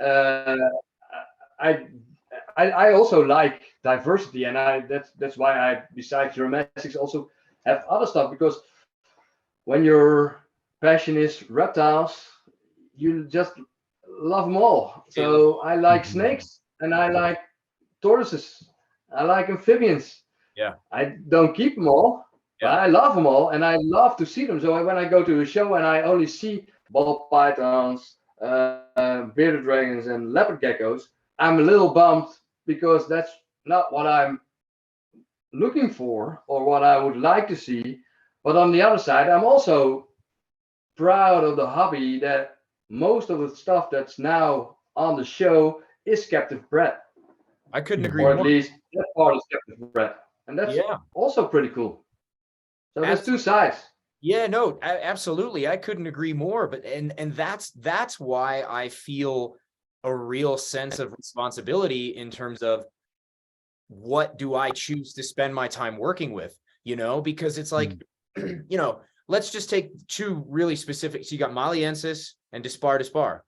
S3: I also like diversity, and that's why I, besides Euromastics, also have other stuff, because when your passion is reptiles, you just love them all. So I like snakes, and I like tortoises. I like amphibians.
S2: Yeah.
S3: I don't keep them all, but I love them all, and I love to see them. So when I go to a show and I only see ball pythons, bearded dragons, and leopard geckos, I'm a little bummed, because that's not what I'm looking for or what I would like to see. But on the other side, I'm also proud of the hobby, that most of the stuff that's now on the show is captive bred.
S2: I couldn't agree
S3: Or
S2: more.
S3: at least that part is captive bred. And that's also pretty cool. So there's two sides.
S2: Yeah, no, absolutely. I couldn't agree more. But and that's why I feel a real sense of responsibility in terms of, what do I choose to spend my time working with? Because it's like, let's just take 2 really specific. So you got Maliensis and Dispar.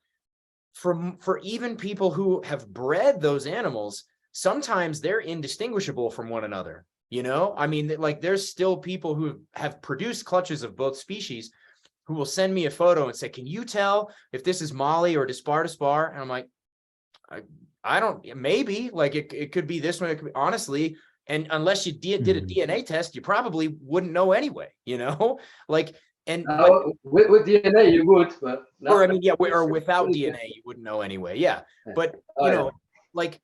S2: For even people who have bred those animals, sometimes they're indistinguishable from one another. I mean, like, there's still people who have produced clutches of both species who will send me a photo and say, can you tell if this is Mali or Dispar? And I'm like, I don't, maybe, like, it could be this one. It could be, honestly, and unless you did a DNA test, you probably wouldn't know anyway, like, and
S3: with DNA you would, but
S2: or I mean, or without DNA you wouldn't know anyway. Yeah. But like,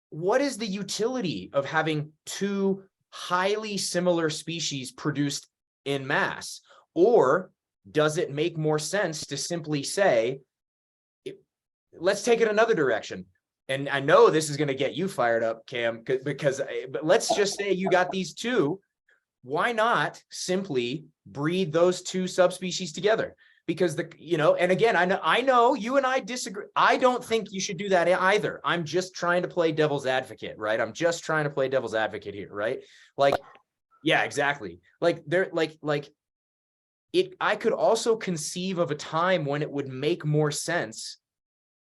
S2: what is the utility of having 2 highly similar species produced in mass? Or does it make more sense to simply say, let's take it another direction? And I know this is going to get you fired up, Cam, but let's just say you got these 2. Why not simply breed those 2 subspecies together? Because and again, I know you and I disagree. I don't think you should do that either. I'm just trying to play devil's advocate, right? I'm just trying to play devil's advocate here, right? Like, yeah, exactly. Like, I could also conceive of a time when it would make more sense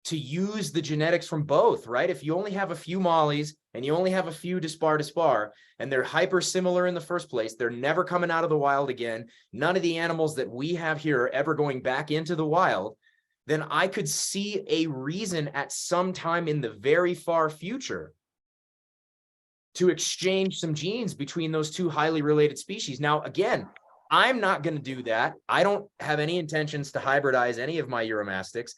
S2: to use the genetics from both, right? If you only have a few mollies and you only have a few Dispar, and they're hyper similar in the first place, they're never coming out of the wild again. None of the animals that we have here are ever going back into the wild. Then I could see a reason at some time in the very far future to exchange some genes between those 2 highly related species. Now, again, I'm not going to do that. I don't have any intentions to hybridize any of my Euromastics.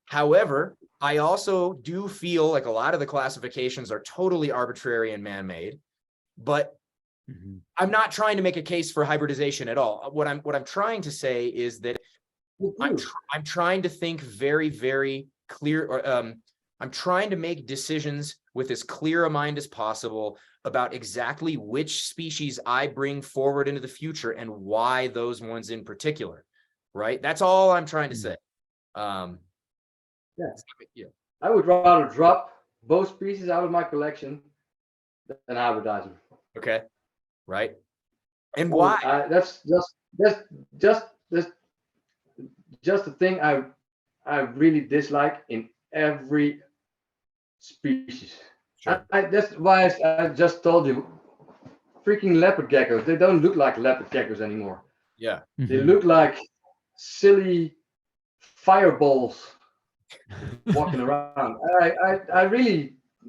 S2: However, I also do feel like a lot of the classifications are totally arbitrary and man-made. But
S4: Mhm.
S2: I'm not trying to make a case for hybridization at all. What I'm trying to say is that I'm trying to think very, very clear, or I'm trying to make decisions with as clear a mind as possible about exactly which species I bring forward into the future and why those ones in particular, right? That's all I'm trying to say.
S3: Yeah. I would rather drop both species out of my collection than hybridize them.
S2: Okay. Right. And why?
S3: That's just the thing I really dislike in every species.
S2: Sure.
S3: That's why I just told you, freaking leopard geckos. They don't look like leopard geckos anymore.
S2: Yeah.
S3: They
S4: Mhm.
S3: look like silly fireballs walking around.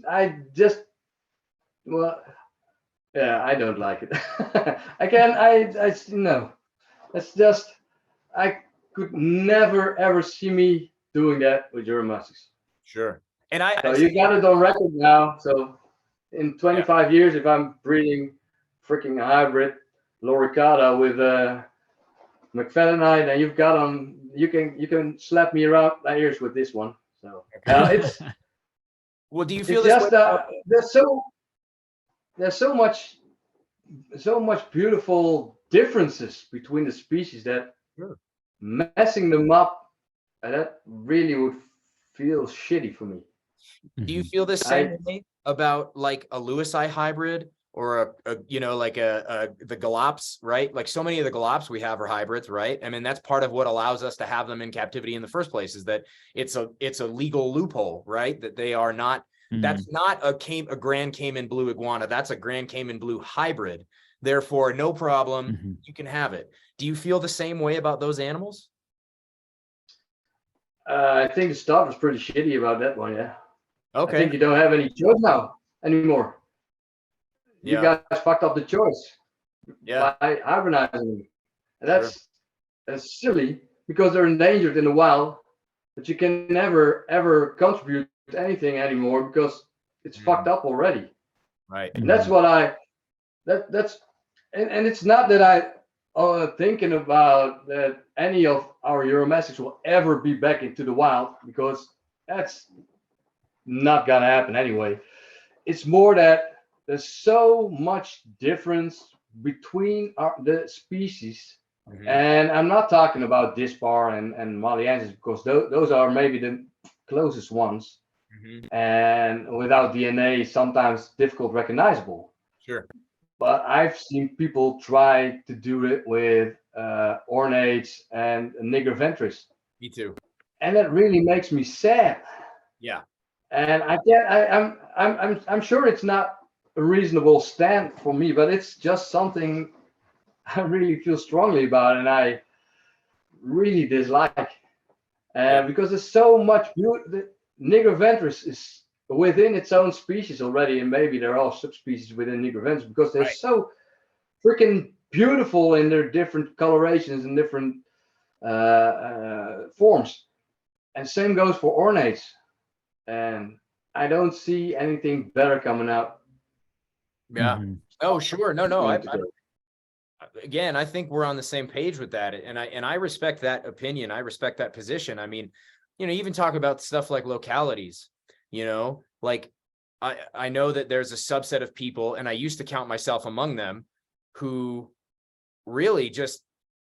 S3: I just, well, yeah, I don't like it. No, it's just, I could never ever see me doing that with Euromustics.
S2: Sure. And
S3: So you got it on record now. So in 25 years, if I'm breeding freaking hybrid Loricata with McFaddenite, and you've got on, you can slap me around my ears with this one. So it's
S2: well, do you feel
S3: it's
S2: this
S3: just
S2: way about-
S3: there's so much beautiful differences between the species that
S2: Sure.
S3: messing them up, that really would feel shitty for me.
S2: Do you
S4: Mhm.
S2: feel the same way about like a Lewisite hybrid or like the Galops, right? Like so many of the Galops we have are hybrids, right? I mean, that's part of what allows us to have them in captivity in the first place, is that it's a legal loophole, right? That they are not, that's not a Grand Cayman blue iguana. That's a Grand Cayman blue hybrid. Therefore, no problem.
S4: Mhm.
S2: You can have it. Do you feel the same way about those animals?
S3: I think the start was pretty shitty about that one. Yeah. I
S2: Okay.
S3: think you don't have any choice now anymore. You
S2: Yeah.
S3: guys fucked up the choice
S2: Yeah.
S3: by hibernizing them. And
S2: Sure.
S3: that's silly because they're endangered in the wild, but you can never ever contribute to anything anymore because it's fucked up already.
S2: Right.
S3: And that's what that's and it's not that I thinking about that any of our Euromastics will ever be back into the wild, because that's not gonna happen anyway. It's more that there's so much difference between the species.
S2: Mhm.
S3: And I'm not talking about Dispar and Maliensis, because those are maybe the closest ones,
S2: Mhm.
S3: and without DNA sometimes difficult recognizable.
S2: Sure.
S3: But I've seen people try to do it with ornates and niger ventris,
S2: Me too.
S3: and that really makes me sad.
S2: Yeah.
S3: And I can't. I'm sure it's not a reasonable stand for me, but it's just something I really feel strongly about, and I really dislike. Because there's so much beauty. The niger ventris is within its own species already, and maybe there are subspecies within niger ventris, because they're so freaking beautiful in their different colorations and different forms. And same goes for ornates. And I don't see anything better coming out.
S2: Yeah.
S4: Mhm.
S2: Oh, sure. No.
S3: Together.
S2: Again, I think we're on the same page with that, and I respect that opinion. I respect that position. I mean, even talk about stuff like localities. Like I know that there's a subset of people, and I used to count myself among them, who really just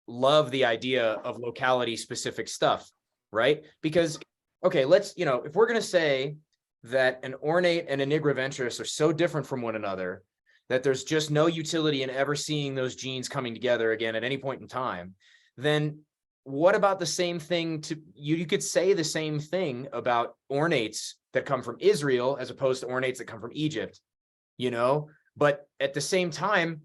S2: love the idea of locality specific stuff, right? Because okay, let's if we're gonna say that an ornate and a nigroventris are so different from one another that there's just no utility in ever seeing those genes coming together again at any point in time, then what about the same thing to you could say the same thing about ornates that come from Israel as opposed to ornates that come from Egypt, but at the same time,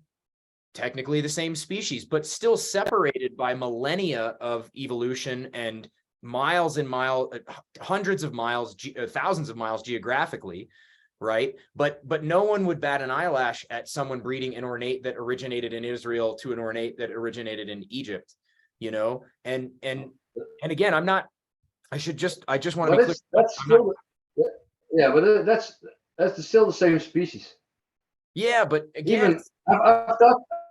S2: technically the same species, but still separated by millennia of evolution and miles and miles, hundreds of miles, thousands of miles geographically, right? But no one would bat an eyelash at someone breeding an ornate that originated in Israel to an ornate that originated in Egypt, and again, I just want to be clear.
S3: That's still, yeah, but that's still the same species.
S2: Yeah, but again,
S3: Even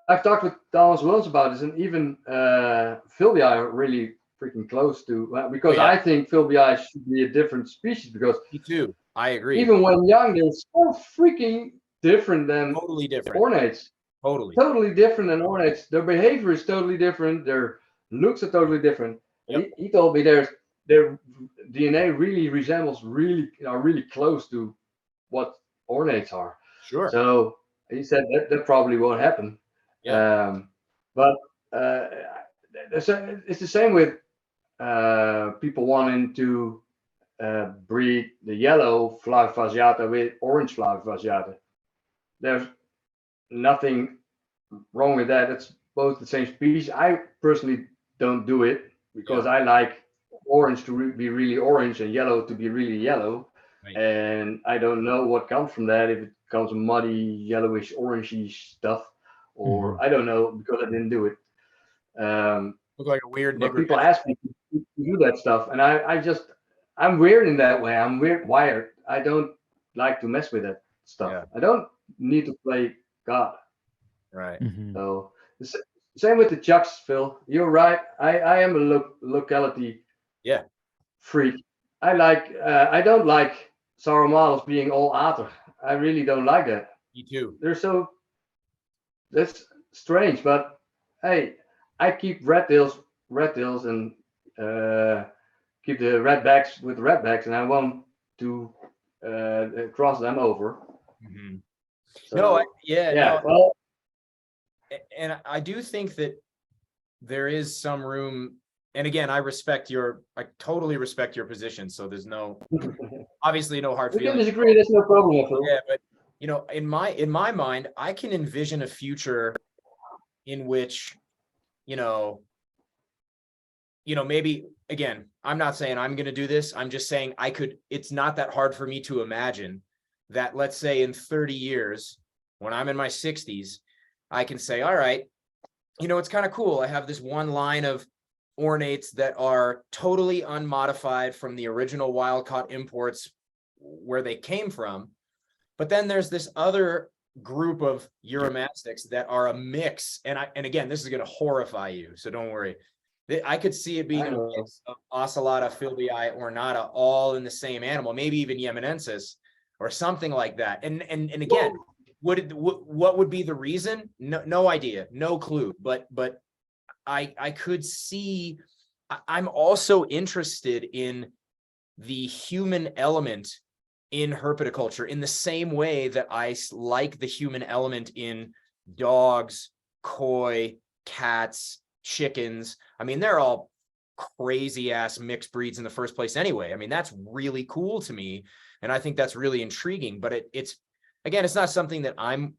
S3: I've talked with Thomas Williams about this, and even Philby are really freaking close to, because
S2: yeah.
S3: I think Philby should be a different species, because
S2: me too. I agree.
S3: even when young, they're so freaking different than
S2: Totally different.
S3: ornates.
S2: Totally.
S3: Totally different than ornates. Their behavior is totally different. Their looks are totally different.
S2: Yep.
S3: He told me their DNA really resembles really close to what ornates are.
S2: Sure.
S3: So he said that probably won't happen.
S2: Yeah.
S3: But it's the same with people wanting to breed the yellow Flavifasciata with orange Flavifasciata. There's nothing wrong with that. It's both the same species. I personally don't do it because I like orange to be really orange and yellow to be really yellow.
S2: Right.
S3: And I don't know what comes from that, if it comes muddy, yellowish, orangey stuff, or I don't know because I didn't do it.
S2: Look like a weird
S3: But
S2: nigger.
S3: people ask me to do that stuff, and I'm weird in that way. I'm weird wired. I don't like to mess with that stuff.
S2: Yeah.
S3: I don't need to play God.
S2: Right.
S3: So same with the chucks, Phil. You're right. I am a locality freak. I don't like Sarumalos being all otter. I really don't like that.
S2: Me too.
S3: That's strange, but hey, I keep red tails, and keep the redbacks with the redbacks, and I want to cross them over.
S2: Mm-hmm.
S3: So,
S2: no,
S3: well,
S2: and I do think that there is some room. And again, I totally respect your position. So there's obviously no hard
S3: we can
S2: feelings.
S3: disagree. There's no problem with it.
S2: Yeah, but in my mind, I can envision a future in which, maybe, again, I'm not saying I'm going to do this. I'm just saying it's not that hard for me to imagine that, let's say in 30 years, when I'm in my 60s, I can say, all right, it's kind of cool. I have this one line of ornates that are totally unmodified from the original wild-caught imports where they came from. But then there's this other group of Uromastics that are a mix. And again, this is going to horrify you, so don't worry. I could see it being a mix of Ocelota, Philbii, Ornata, all in the same animal, maybe even Yemenensis or something like that. And again, what would be the reason? No idea, no clue. But I could see. I'm also interested in the human element in herpetoculture in the same way that I like the human element in dogs, koi, cats, chickens. I mean, they're all crazy ass mixed breeds in the first place anyway. I mean, that's really cool to me. And I think that's really intriguing, but it's not something that I'm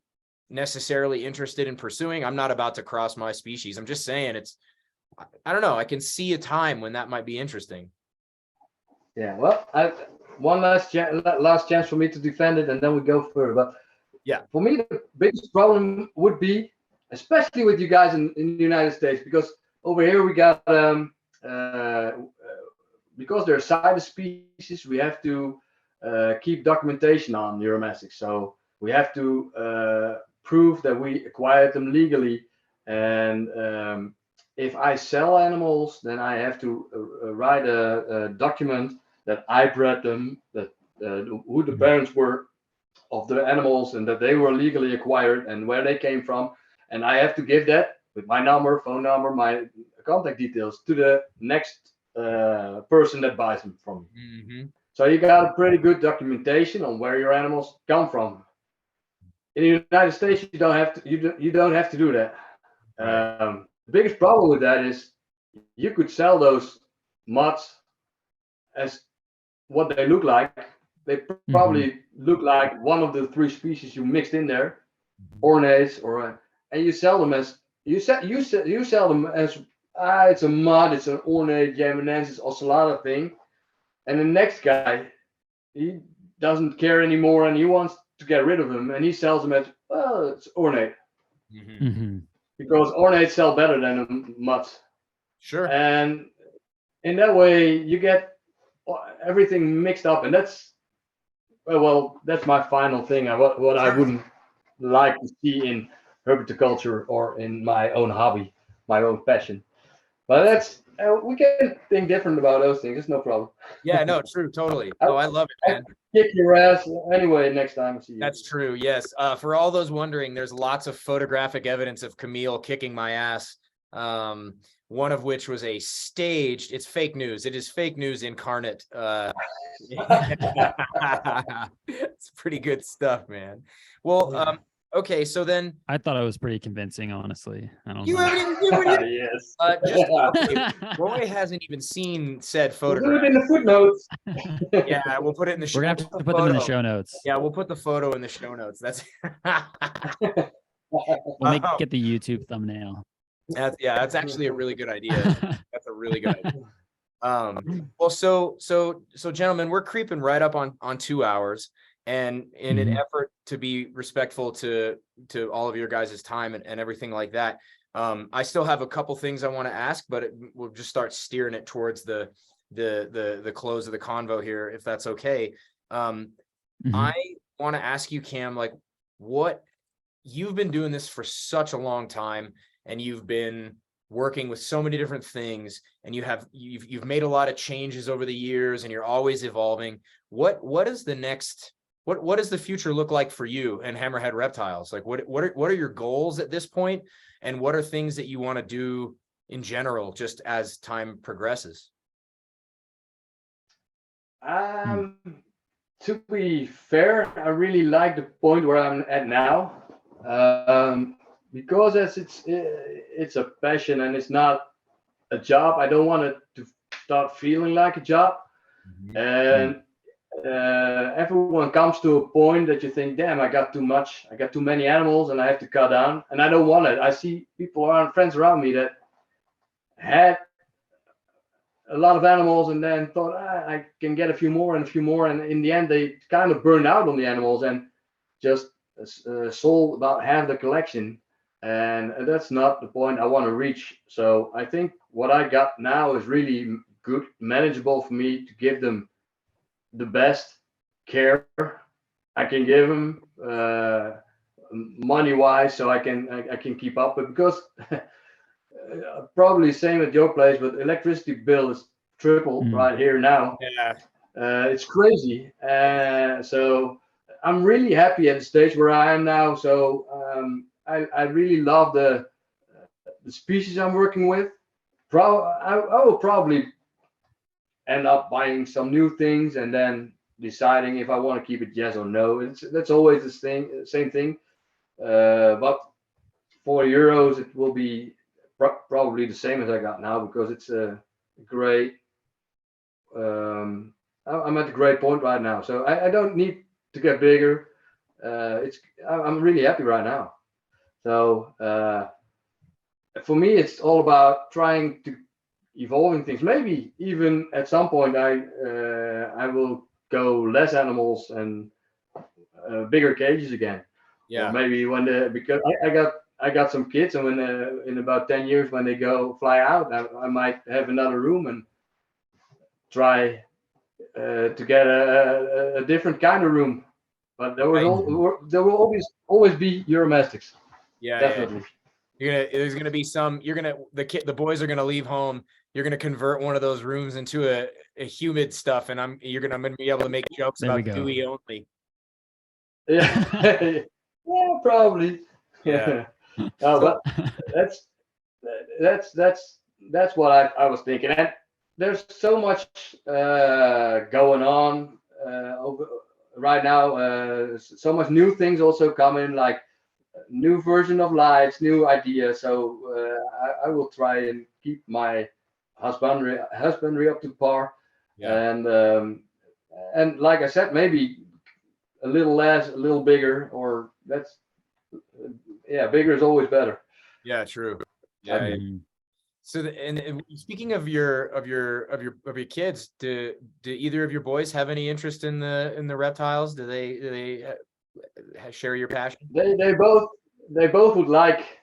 S2: necessarily interested in pursuing. I'm not about to cross my species. I'm just saying I don't know. I can see a time when that might be interesting.
S3: Yeah. Well, one last chance for me to defend it, and then we go further. But
S2: yeah,
S3: for me, the biggest problem would be, especially with you guys in the United States, because over here we got because they're cited species, we have to keep documentation on Uromastics. So we have to prove that we acquired them legally. And if I sell animals, then I have to write a document that I bred them, that who the parents were of the animals, and that they were legally acquired and where they came from. And I have to give that with my number, phone number, my contact details to the next person that buys them from me.
S2: Mm-hmm.
S3: So you got a pretty good documentation on where your animals come from. In the United States, you don't have to do that. Right. The biggest problem with that is you could sell those mutts as what they look like. They probably look like one of the three species you mixed in there, ornates, and you sell them as you sell them as it's a mud, it's an ornate Yemenensis Ocelota thing, and the next guy, he doesn't care anymore and he wants to get rid of them, and he sells them as it's ornate. Because ornates sell better than mutts.
S2: Sure.
S3: And in that way, you get everything mixed up, and that's my final thing. What I wouldn't like to see in herpetoculture or in my own hobby, my own passion. But that's we can think different about those things. It's no problem.
S2: Yeah, no, true, totally.
S3: I-
S2: Oh, I love it,
S3: I-
S2: man.
S3: Kick your ass anyway next time I see you.
S2: That's true. Yes. For all those wondering, there's lots of photographic evidence of Kamiel kicking my ass. One of which was a staged. It's fake news. It is fake news incarnate. It's pretty good stuff, man. Well, okay. So then
S4: I thought I was pretty convincing, honestly. I don't
S2: you
S4: know.
S2: haven't even given it.
S3: Yes.
S2: Just okay, Roy hasn't even seen said
S3: We'll do
S2: photograph.
S3: it in the footnotes.
S2: Yeah, we'll put it in the show.
S4: We're gonna have to put them in the show notes.
S2: Yeah, we'll put the photo in the show notes. That's
S4: We'll make it the YouTube thumbnail.
S2: that's actually a really good idea. That's a really good idea. Well, so gentlemen, we're creeping right up on 2 hours, and in an effort to be respectful to all of your guys' time and everything like that, I still have a couple things I want to ask, but we'll just start steering it towards the close of the convo here, if that's okay. I want to ask you, Cam, like, what you've been doing this for such a long time, and you've been working with so many different things, and you've made a lot of changes over the years, and you're always evolving. What is the next? What does the future look like for you and Hammerhead Reptiles? Like, what are your goals at this point, and what are things that you want to do in general, just as time progresses?
S3: To be fair, I really like the point where I'm at now, because as it's a passion and it's not a job. I don't want it to start feeling like a job, and everyone comes to a point that you think, damn, I got too much, I got too many animals, and I have to cut down, and I don't want it. I see people around, friends around me that had a lot of animals and then thought, I can get a few more, and in the end they kind of burned out on the animals and just sold about half the collection, and that's not the point I want to reach. So I think what I got now is really good, manageable for me to give them the best care I can give them, money wise, so I can keep up with, because probably same at your place, but electricity bill is triple right here now.
S2: Yeah.
S3: It's crazy. So I'm really happy at the stage where I am now. So I really love the species I'm working with. I will probably end up buying some new things and then deciding if I want to keep it yes or no. That's always the same thing. But for euros, it will be probably the same as I got now, because it's a great. I'm at a great point right now, so I don't need to get bigger. I'm really happy right now. So for me, it's all about trying to evolving things. Maybe even at some point I will go less animals and bigger cages again.
S2: Yeah.
S3: Or maybe because I got some kids, and when in about 10 years when they go fly out, I might have another room and try to get a different kind of room. But there will always be Euromastics.
S2: Yeah,
S3: definitely.
S2: Yeah. There's gonna be the boys are gonna leave home. You're gonna convert one of those rooms into a humid stuff, and I'm gonna be able to make jokes about Dewey only.
S3: Yeah, yeah, probably.
S2: Yeah.
S3: But that's what I was thinking. And there's so much going on right now. So much new things also coming, like new version of lights, new ideas. So I will try and keep my husbandry up to par.
S2: Yeah.
S3: And like I said, maybe a little less, a little bigger, or bigger is always better.
S2: Yeah, true. Yeah. So and speaking of your kids, do either of your boys have any interest in the reptiles? Do they share your passion?
S3: They both would like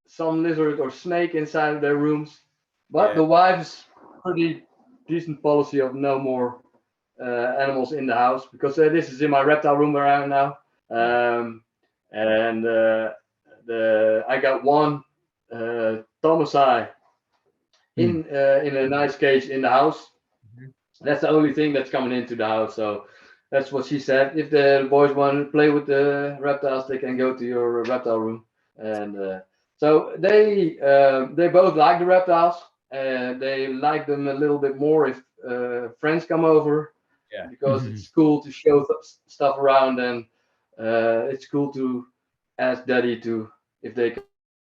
S3: some lizard or snake inside of their rooms, but the wife's pretty decent policy of no more animals in the house, because this is in my reptile room where I am now. and I got one Thomasai in a nice cage in the house.
S2: Mhm.
S3: That's the only thing that's coming into the house. So that's what she said. If the boys want to play with the reptiles, they can go to your reptile room. And so they both like the reptiles. They like them a little bit more if friends come over,
S2: Yeah.
S3: because
S4: Mhm.
S3: it's cool to show stuff around, and it's cool to ask daddy to if they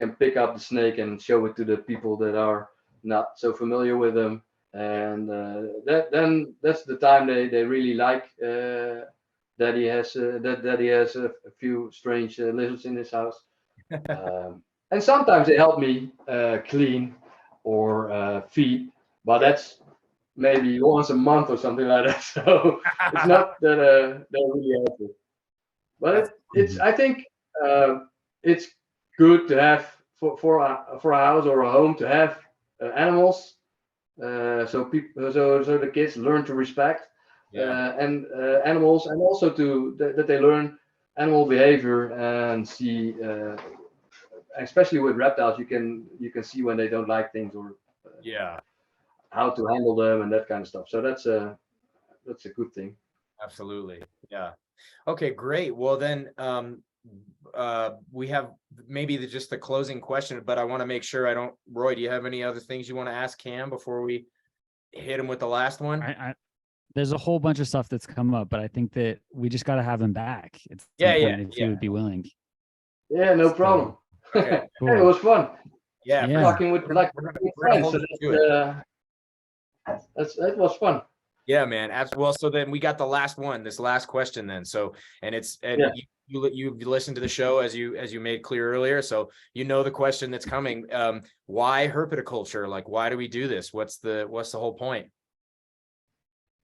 S3: can pick up the snake and show it to the people that are not so familiar with them. And that's the time they really like daddy has a few strange lizards in his house. And sometimes they help me clean or feed, but that's maybe once a month or something like that. So it's not that they're really helpful. But
S2: That's
S3: it's I think it's good to have for a house or a home to have animals, so people so the kids learn to respect
S2: yeah.
S3: and animals, and also that they learn animal behavior and see, especially with reptiles, you can see when they don't like things, or
S2: Yeah.
S3: how to handle them and that kind of stuff. So that's a good thing.
S2: Absolutely. Yeah. Okay, great. Well, then we have maybe just the closing question, but I want to make sure I don't. Roy, do you have any other things you want to ask Cam before we hit him with the last one?
S4: There's a whole bunch of stuff that's come up, but I think that we just got to have him back at some
S2: Yeah,
S4: point if he
S2: yeah.
S4: would be willing.
S3: Yeah, no
S4: So,
S3: problem.
S2: Okay.
S3: Hey,
S4: cool.
S3: it was fun
S2: Yeah.
S4: Yeah.
S3: talking with like
S2: We're gonna
S3: friends.
S2: hold
S3: So
S2: you to it.
S3: that was fun.
S2: Yeah, man. Well, so then we got the last one, this last question then. So, and
S3: Yeah.
S2: you've listened to the show as you made clear earlier. So you know the question that's coming. Why herpetoculture? Like, why do we do this? What's the whole point?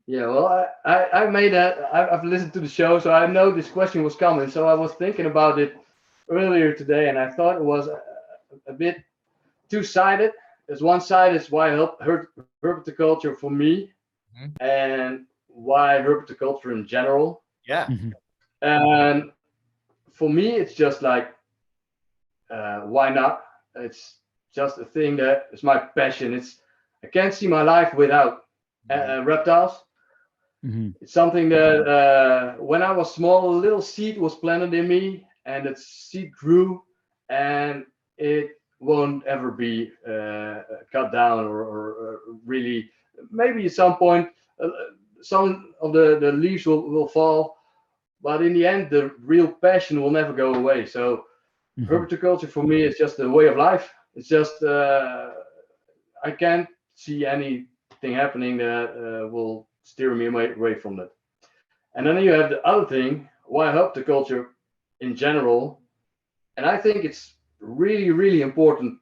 S3: Yeah, well, I made that. I've listened to the show, so I know this question was coming. So I was thinking about it earlier today, and I thought it was a bit two-sided. There's one side is why herpetoculture for me,
S2: Mhm.
S3: and why herpetoculture in general.
S2: Yeah.
S4: Mhm.
S3: And for me, it's just like, why not? It's just a thing that is my passion. I can't see my life without reptiles.
S4: Mhm.
S3: It's something that when I was small, a little seed was planted in me, and that seed grew, and it won't ever be cut down, or really. Maybe at some point, some of the leaves will fall, but in the end, the real passion will never go away. So
S4: Mhm.
S3: herpetoculture for me is just a way of life. It's just I can't see anything happening that will steer me away from that. And then you have the other thing, why herpetoculture in general, and I think it's really, really important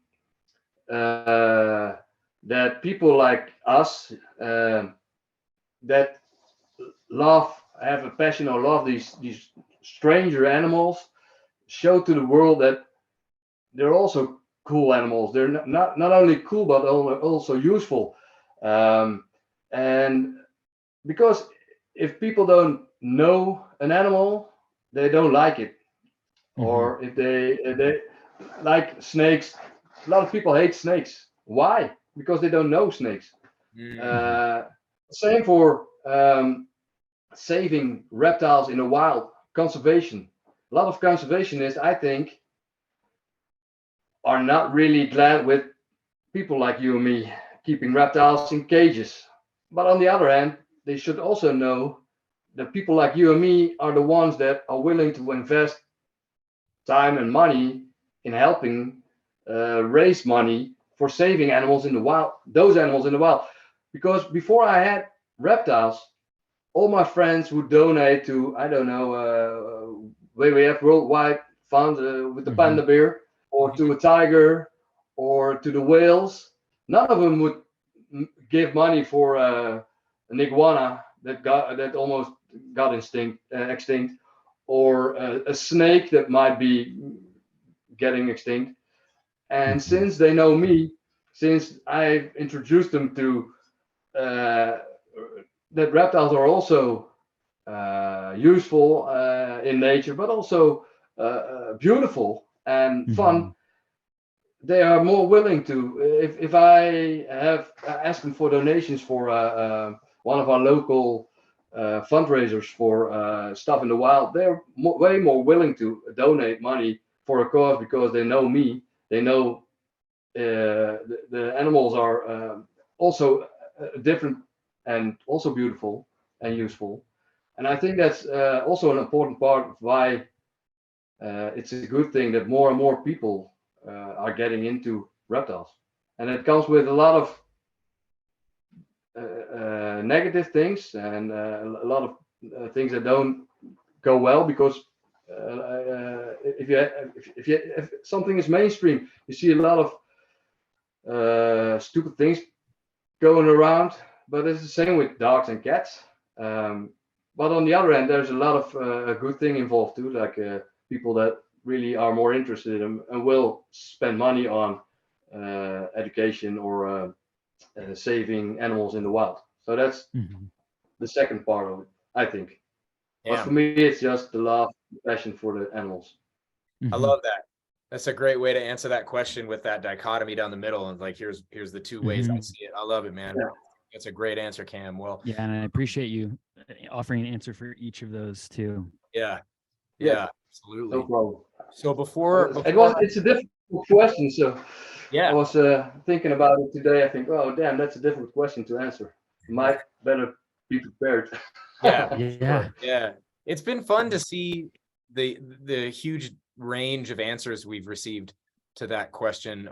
S3: that people like us that have a passion or love these stranger animals, show to the world that they're also cool animals. They're not only cool but also useful. And because if people don't know an animal, they don't like it. Or if they like snakes, a lot of people hate snakes. Why? Because they don't know snakes. Same for saving reptiles in the wild, conservation. A lot of conservationists, I think, are not really glad with people like you and me keeping reptiles in cages. But on the other hand, they should also know that people like you and me are the ones that are willing to invest time and money in helping raise money for saving animals in the wild, those animals in the wild. Because before I had reptiles, all my friends would donate to, I don't know, WWF Worldwide Fund with the panda bear, or to a tiger, or to the whales. None of them would give money for an iguana that almost got extinct, or a snake that might be getting extinct. And since they know me, since I've introduced them to that reptiles are also useful in nature, but also beautiful and fun,
S4: Mhm.
S3: they are more willing to. If I have asked them for donations for one of our local fundraisers for stuff in the wild, they're way more willing to donate money for a cause because they know me. They know the animals are also different and also beautiful and useful. And I think that's also an important part of why it's a good thing that more and more people are getting into reptiles. And it comes with a lot of negative things and a lot of things that don't go well because if something is mainstream, you see a lot of stupid things going around. But it's the same with dogs and cats. But on the other hand, there's a lot of good thing involved too, like people that really are more interested and will spend money on education or saving animals in the wild. So that's
S4: Mhm.
S3: the second part of it, I think. But
S2: Yeah,
S3: for me, it's just the love, the passion for the animals.
S2: I
S4: Mhm.
S2: love that. That's a great way to answer that question with that dichotomy down the middle. And like, here's the two ways I
S4: Mhm.
S2: see it. I love it, man.
S3: Yeah.
S2: That's a great answer, Cam. Well,
S4: Yeah, and I appreciate you offering an answer for each of those too.
S2: yeah,
S3: Yeah,
S2: yeah,
S3: no
S2: absolutely.
S3: problem.
S2: So before
S3: It's a difficult question, so I
S2: yeah,
S3: was thinking about it today. I think, oh damn, that's a difficult question to answer. Might better be prepared.
S2: yeah,
S4: Yeah.
S2: yeah. It's been fun to see the huge range of answers we've received to that question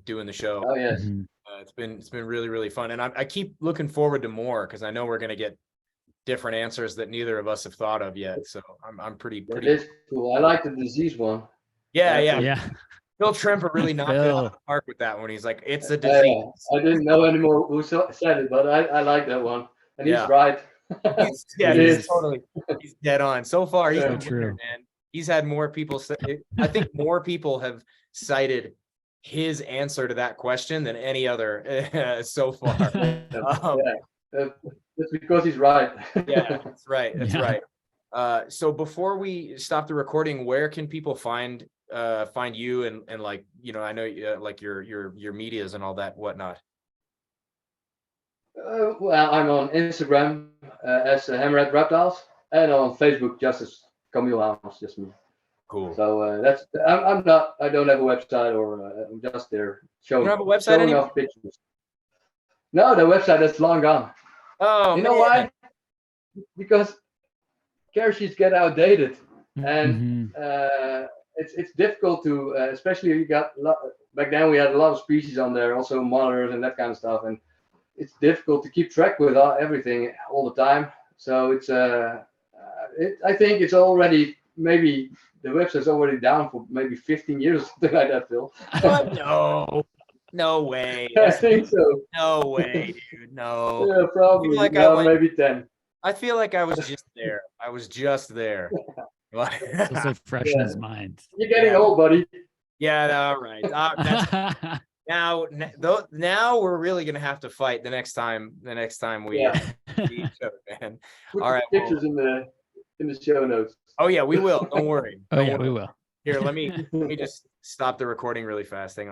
S2: doing the show.
S3: Oh yes,
S4: Mhm.
S2: It's been really, really fun. And I keep looking forward to more because I know we're gonna get different answers that neither of us have thought of yet. So I'm pretty
S3: that is cool. I like the disease one.
S2: yeah,
S3: That's
S2: yeah.
S3: a-
S4: Yeah.
S2: Phil Tremper really knocked it out of
S4: Phil.
S2: the park with that one. He's like, it's a disease.
S3: I didn't know anymore who said it, but I like that one, and
S2: Yeah.
S3: he's right.
S2: Yeah,
S3: It
S4: He
S2: he's
S3: is.
S2: totally he's dead on. So far, he's
S3: Yeah.
S2: the
S4: So
S2: winner,
S4: true.
S2: man. He's had more people say I think more people have cited his answer to that question than any other so far. Um,
S3: Yeah, that's because he's right.
S2: yeah, that's right. That's
S4: Yeah.
S2: right. So before we stop the recording, where can people find you and like, you know, I know like your medias and all that whatnot.
S3: Well, I'm on Instagram as Hammerhead Reptiles, and on Facebook just as Kamiel, just me.
S2: Cool.
S3: So that's I'm not. I don't have a website, or I'm just there
S2: You
S3: showing
S2: don't have a website anymore?
S3: off pictures. No, the website is long gone.
S2: Oh,
S3: You know
S2: man.
S3: why? Because care sheets get outdated, and
S4: Mhm.
S3: it's difficult to, especially you got back then we had a lot of species on there, also monitors and that kind of stuff, and it's difficult to keep track with everything all the time. So it's I think it's already maybe the website's already down for maybe 15 years or something like that, Phil.
S2: What? No way.
S3: I think so.
S2: No way, dude. No.
S3: Yeah, probably.
S2: like I
S3: No,
S2: went-
S3: maybe 10.
S2: I feel like I was just there. I was just there.
S4: Still so fresh in his mind.
S3: You're getting
S2: Yeah.
S3: old, buddy.
S2: Yeah, all right. Now we're really gonna have to fight the next time we
S3: Yeah.
S2: see each other, man.
S3: Put
S2: All
S3: the
S2: right.
S3: pictures in the show notes.
S2: Oh yeah, we will. Don't worry.
S4: Oh
S2: Don't
S4: yeah,
S2: worry.
S4: we will.
S2: Here, let me just stop the recording really fast. Hang on.